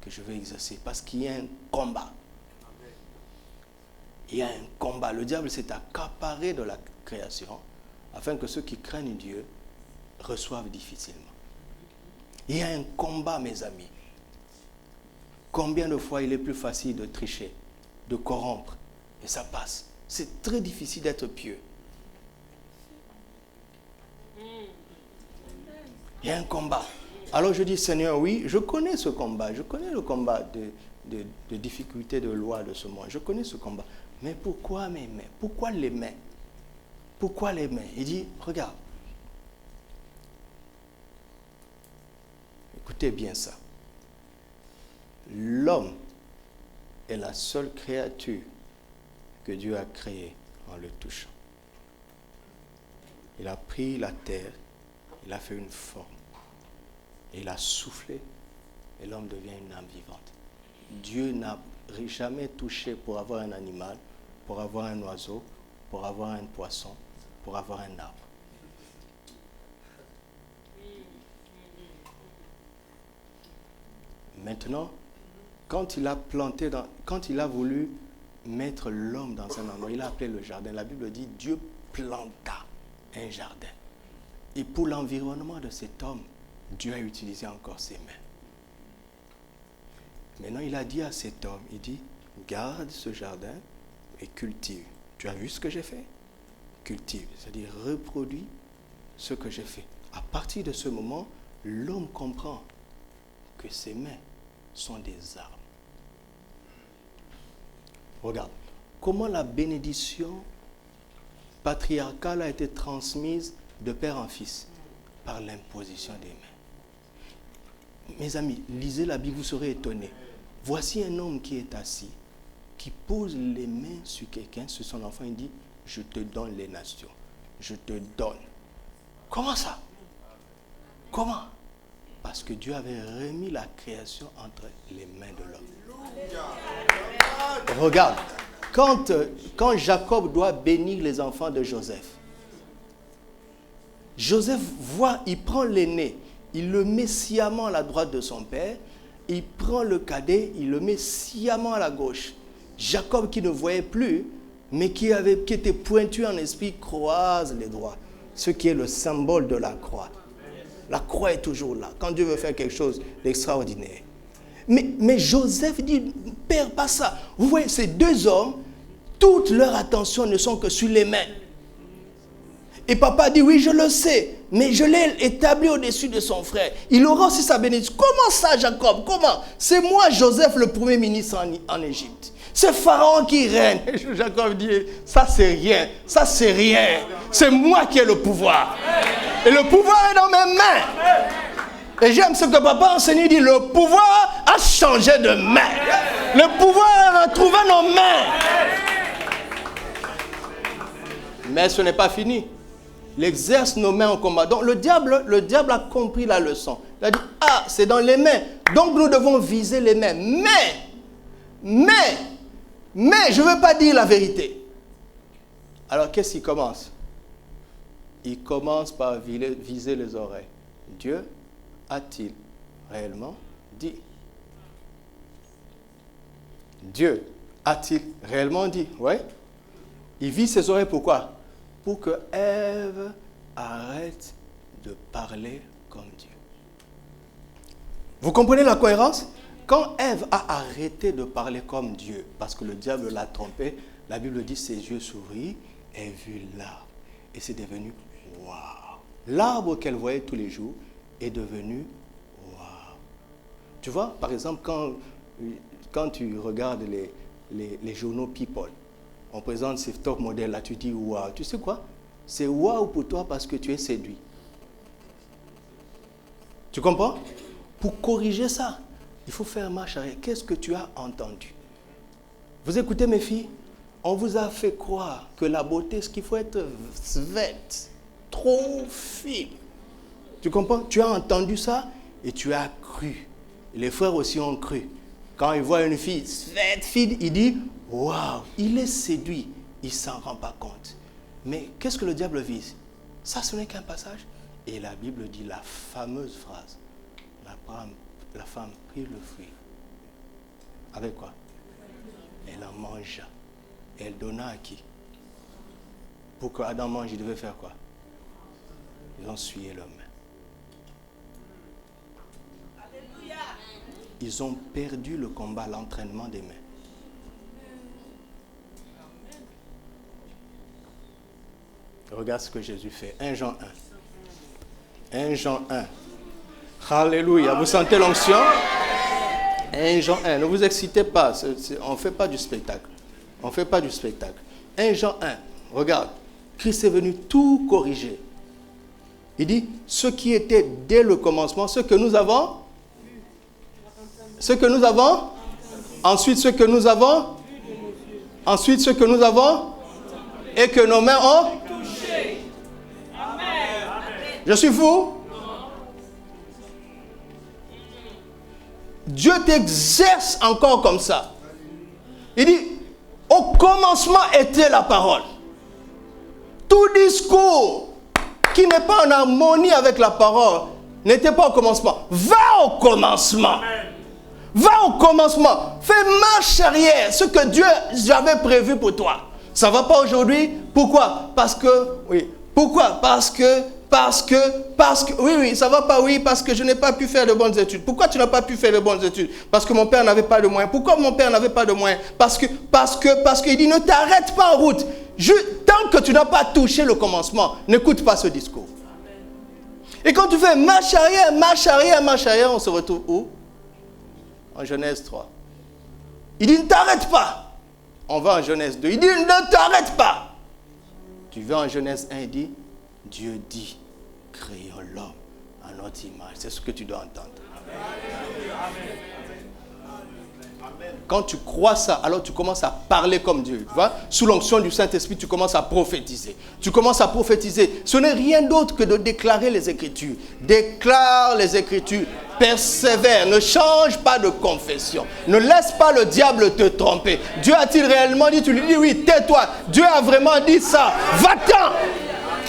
que je vais exercer. Parce qu'il y a un combat. Il y a un combat. Le diable s'est accaparé de la création afin que ceux qui craignent Dieu reçoivent difficilement. Il y a un combat, mes amis. Combien de fois il est plus facile de tricher, de corrompre, et ça passe. C'est très difficile d'être pieux. Il y a un combat. Alors je dis, Seigneur, oui, je connais ce combat. Je connais le combat de difficultés de loi de ce monde. Je connais ce combat. Mais pourquoi mes mains? Pourquoi les mains? Pourquoi les mains? Il dit, regarde. Écoutez bien ça. L'homme est la seule créature que Dieu a créée en le touchant. Il a pris la terre, il a fait une forme, et il a soufflé, et l'homme devient une âme vivante. Dieu n'a jamais touché pour avoir un animal, pour avoir un oiseau, pour avoir un poisson, pour avoir un arbre. Maintenant, quand il a voulu mettre l'homme dans un endroit, il a appelé le jardin. La Bible dit, Dieu planta un jardin. Et pour l'environnement de cet homme, Dieu a utilisé encore ses mains. Maintenant, il a dit à cet homme, il dit, garde ce jardin et cultive. Tu as vu ce que j'ai fait? Cultive, c'est-à-dire reproduis ce que j'ai fait. À partir de ce moment, l'homme comprend que ses mains sont des armes. Regarde, comment la bénédiction patriarcale a été transmise de père en fils? Par l'imposition des mains. Mes amis, lisez la Bible, vous serez étonnés. Voici un homme qui est assis, qui pose les mains sur quelqu'un, sur son enfant, il dit, je te donne les nations. Je te donne. Comment ça? Comment? Parce que Dieu avait remis la création entre les mains de l'homme. Regarde, quand Jacob doit bénir les enfants de Joseph, Joseph voit, il prend l'aîné, il le met sciemment à la droite de son père, il prend le cadet, il le met sciemment à la gauche. Jacob qui ne voyait plus, mais qui était pointu en esprit, croise les doigts, ce qui est le symbole de la croix. La croix est toujours là, quand Dieu veut faire quelque chose d'extraordinaire. Mais Joseph dit, Père, pas ça. Vous voyez, ces deux hommes, toute leur attention ne sont que sur les mains. Et papa dit, oui, je le sais, mais je l'ai établi au-dessus de son frère. Il aura aussi sa bénédiction. Comment ça, Jacob? Comment? C'est moi, Joseph, le premier ministre en Égypte. C'est Pharaon qui règne. Et Jacob dit, ça c'est rien, ça c'est rien. C'est moi qui ai le pouvoir. Et le pouvoir est dans mes mains. Et j'aime ce que papa enseigne, il dit, le pouvoir a changé de main. Le pouvoir a retrouvé nos mains. Mais ce n'est pas fini. Il exerce nos mains en combat. Donc le diable a compris la leçon. Il a dit, ah, c'est dans les mains. Donc nous devons viser les mains. Mais, je ne veux pas dire la vérité. Alors qu'est-ce qu'il commence? Il commence par viser les oreilles. Dieu a-t-il réellement dit? Dieu a-t-il réellement dit? Oui. Il vise ses oreilles pourquoi? Pour que Ève arrête de parler comme Dieu. Vous comprenez la cohérence? Quand Ève a arrêté de parler comme Dieu, parce que le diable l'a trompé, la Bible dit ses yeux s'ouvrirent et vit l'arbre. Et c'est devenu waouh. L'arbre qu'elle voyait tous les jours est devenu waouh. Tu vois, par exemple, quand tu regardes les journaux People, on présente ces top modèles là, tu dis waouh. Tu sais quoi? C'est waouh pour toi parce que tu es séduit. Tu comprends? Pour corriger ça, il faut faire marche arrière. Qu'est-ce que tu as entendu? Vous écoutez mes filles? On vous a fait croire que la beauté, ce qu'il faut être svelte, trop fine. Tu comprends? Tu as entendu ça et tu as cru. Et les frères aussi ont cru. Quand ils voient une fille svelte, fine, ils disent waouh, il est séduit. Il ne s'en rend pas compte. Mais qu'est-ce que le diable vise? Ça, ce n'est qu'un passage. Et la Bible dit la fameuse phrase. La femme prit le fruit. Avec quoi? Elle en mangea. Et elle donna à qui? Pour que Adam mange, il devait faire quoi? Ils ont essuyé leurs mains. Alléluia. Ils ont perdu le combat, l'entraînement des mains. Regarde ce que Jésus fait. 1 Jean 1. 1 Jean 1. Alléluia. Vous sentez l'onction? 1 Jean 1. Ne vous excitez pas. On ne fait pas du spectacle. On ne fait pas du spectacle. 1 Jean 1. Regarde. Christ est venu tout corriger. Il dit, ce qui était dès le commencement, ce que nous avons, ensuite ce que nous avons, ensuite ce que nous avons, et que nos mains ont touché. Je suis fou? Dieu t'exerce encore comme ça. Il dit, au commencement était la parole. Tout discours qui n'est pas en harmonie avec la parole n'était pas au commencement. Va au commencement. Va au commencement. Fais marche arrière. Ce que Dieu avait prévu pour toi. Ça ne va pas aujourd'hui. Pourquoi? Parce que, oui. Pourquoi? Parce que, oui, ça ne va pas, oui, parce que je n'ai pas pu faire de bonnes études. Pourquoi tu n'as pas pu faire de bonnes études? Parce que mon père n'avait pas de moyens. Pourquoi mon père n'avait pas de moyens? Parce qu'il dit, ne t'arrête pas en route. Tant que tu n'as pas touché le commencement, n'écoute pas ce discours. Et quand tu fais marche arrière, on se retrouve où? En Genèse 3. Il dit, ne t'arrête pas. On va en Genèse 2. Il dit, ne t'arrête pas. Tu vas en Genèse 1, il dit, Dieu dit, créons l'homme à notre image. C'est ce que tu dois entendre. Amen. Quand tu crois ça, alors tu commences à parler comme Dieu. Tu vois? Sous l'onction du Saint-Esprit, tu commences à prophétiser. Tu commences à prophétiser. Ce n'est rien d'autre que de déclarer les Écritures. Déclare les Écritures. Persévère. Ne change pas de confession. Ne laisse pas le diable te tromper. Dieu a-t-il réellement dit? Tu lui dis oui, tais-toi. Dieu a vraiment dit ça. Va-t'en.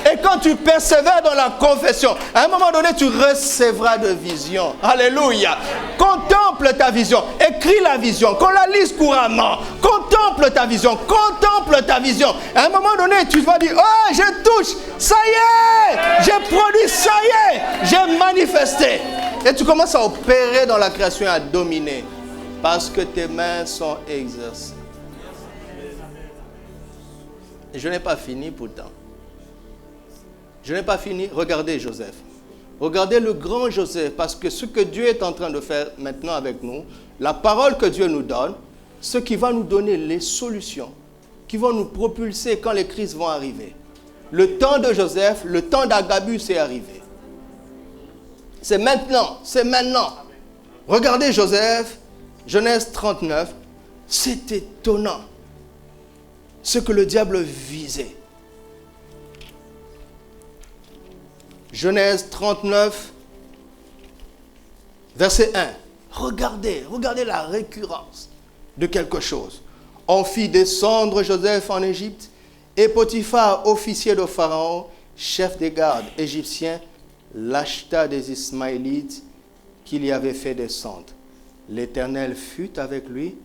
Et quand tu persévères dans la confession, à un moment donné, tu recevras de visions. Alléluia. Contemple ta vision. Écris la vision. Qu'on la lise couramment. Contemple ta vision. Contemple ta vision. À un moment donné, tu vas dire, oh, je touche. Ça y est. J'ai produit. Ça y est. J'ai manifesté. Et tu commences à opérer dans la création et à dominer. Parce que tes mains sont exercées. Et je n'ai pas fini pourtant. Je n'ai pas fini. Regardez Joseph. Regardez le grand Joseph. Parce que ce que Dieu est en train de faire maintenant avec nous, la parole que Dieu nous donne, ce qui va nous donner les solutions, qui vont nous propulser quand les crises vont arriver. Le temps de Joseph, le temps d'Agabus est arrivé. C'est maintenant. C'est maintenant. Regardez Joseph, Genèse 39. C'est étonnant ce que le diable visait. Genèse 39, verset 1. Regardez la récurrence de quelque chose. On fit descendre Joseph en Égypte et Potiphar, officier de Pharaon, chef des gardes égyptiens, l'acheta des Ismaélites qu'il y avait fait descendre. L'Éternel fut avec lui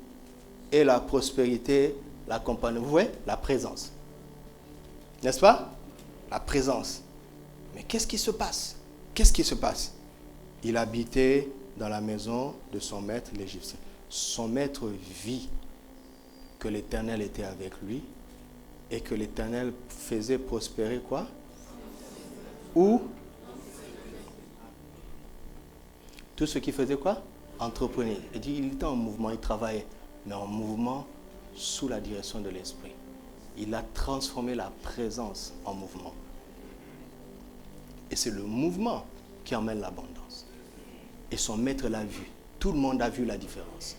et la prospérité l'accompagnait. Vous voyez, la présence. N'est-ce pas? La présence. Mais qu'est-ce qui se passe? qu'est-ce qui se passe? Il habitait dans la maison de son maître l'Égyptien. Son maître vit que l'Éternel était avec lui et que l'Éternel faisait prospérer quoi? Où? Tout ce qui faisait quoi? Entrepreneur. Il dit, il était en mouvement, il travaillait, mais en mouvement sous la direction de l'Esprit. Il a transformé la présence en mouvement. Et c'est le mouvement qui emmène l'abondance. Et son maître l'a vu. Tout le monde a vu la différence.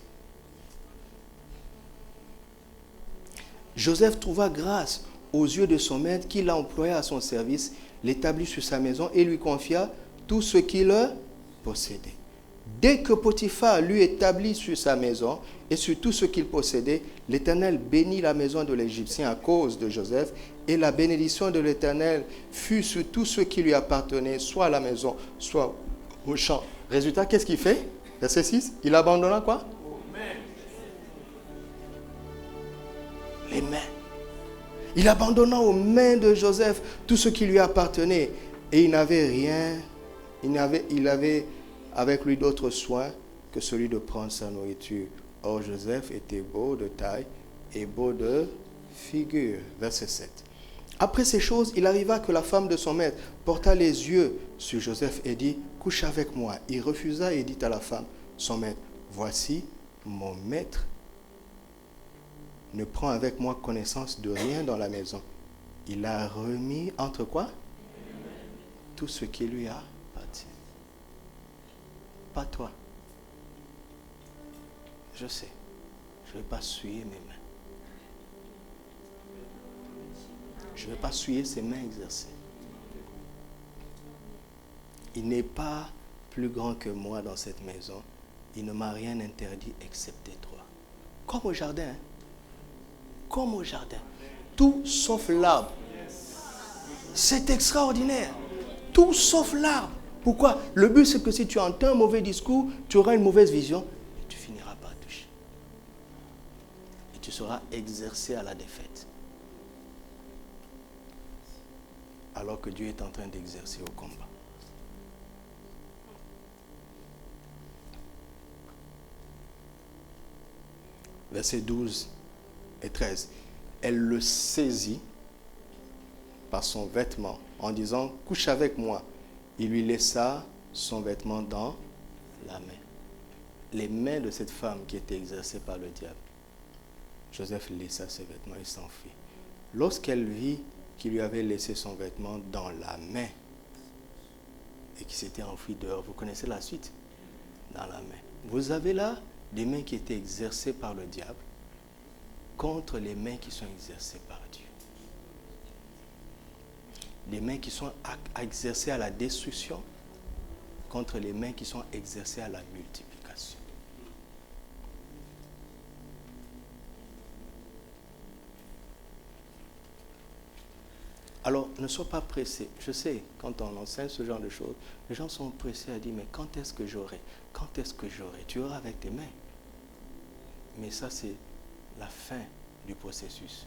Joseph trouva grâce aux yeux de son maître qui l'a employé à son service, l'établit sur sa maison et lui confia tout ce qu'il possédait. Dès que Potiphar lui établit sur sa maison et sur tout ce qu'il possédait, l'Éternel bénit la maison de l'Égyptien à cause de Joseph, et la bénédiction de l'Éternel fut sur tout ce qui lui appartenait, soit à la maison, soit au champ. Résultat, qu'est-ce qu'il fait? Verset 6, il abandonna quoi? Les mains. Il abandonna aux mains de Joseph tout ce qui lui appartenait, et il n'avait rien, il avait avec lui d'autres soins que celui de prendre sa nourriture. Or Joseph était beau de taille et beau de figure. Verset 7. Après ces choses, il arriva que la femme de son maître porta les yeux sur Joseph et dit, couche avec moi. Il refusa et dit à la femme, son maître, voici mon maître ne prend avec moi connaissance de rien dans la maison. Il a remis entre quoi? Tout ce qui lui a appartenu. Pas toi. Je sais. Je ne vais pas souiller mes mains. Je ne vais pas souiller ses mains exercées. Il n'est pas plus grand que moi dans cette maison. Il ne m'a rien interdit excepté toi. Comme au jardin. Hein? Comme au jardin. Tout sauf l'arbre. C'est extraordinaire. Tout sauf l'arbre. Pourquoi? Le but, c'est que si tu entends un mauvais discours, tu auras une mauvaise vision et tu finiras par toucher. Et tu seras exercé à la défaite. Alors que Dieu est en train d'exercer au combat. Versets 12 et 13. Elle le saisit par son vêtement en disant, couche avec moi. Il lui laissa son vêtement dans la main. Les mains de cette femme qui était exercée par le diable. Joseph laissa ses vêtements et s'enfuit. Lorsqu'elle vit qu'il lui avait laissé son vêtement dans la main et qu'il s'était enfui dehors, vous connaissez la suite? Dans la main. Vous avez là des mains qui étaient exercées par le diable contre les mains qui sont exercées par Dieu. Les mains qui sont exercées à la destruction contre les mains qui sont exercées à la multiplication. Alors, ne sois pas pressé. Je sais, quand on enseigne ce genre de choses, les gens sont pressés à dire, mais quand est-ce que j'aurai? Quand est-ce que j'aurai? Tu auras avec tes mains. Mais ça, c'est la fin du processus.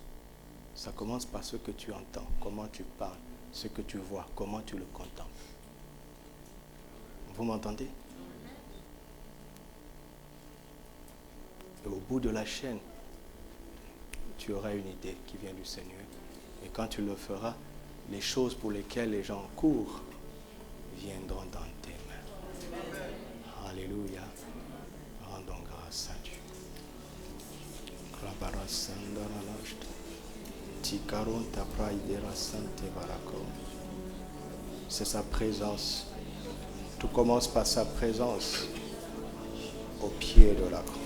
Ça commence par ce que tu entends, comment tu parles, ce que tu vois, comment tu le contemples. Vous m'entendez? Et au bout de la chaîne, tu auras une idée qui vient du Seigneur. Et quand tu le feras, les choses pour lesquelles les gens courent viendront dans tes mains. Alléluia. Rendons grâce à Dieu. C'est sa présence. Tout commence par sa présence au pied de la croix.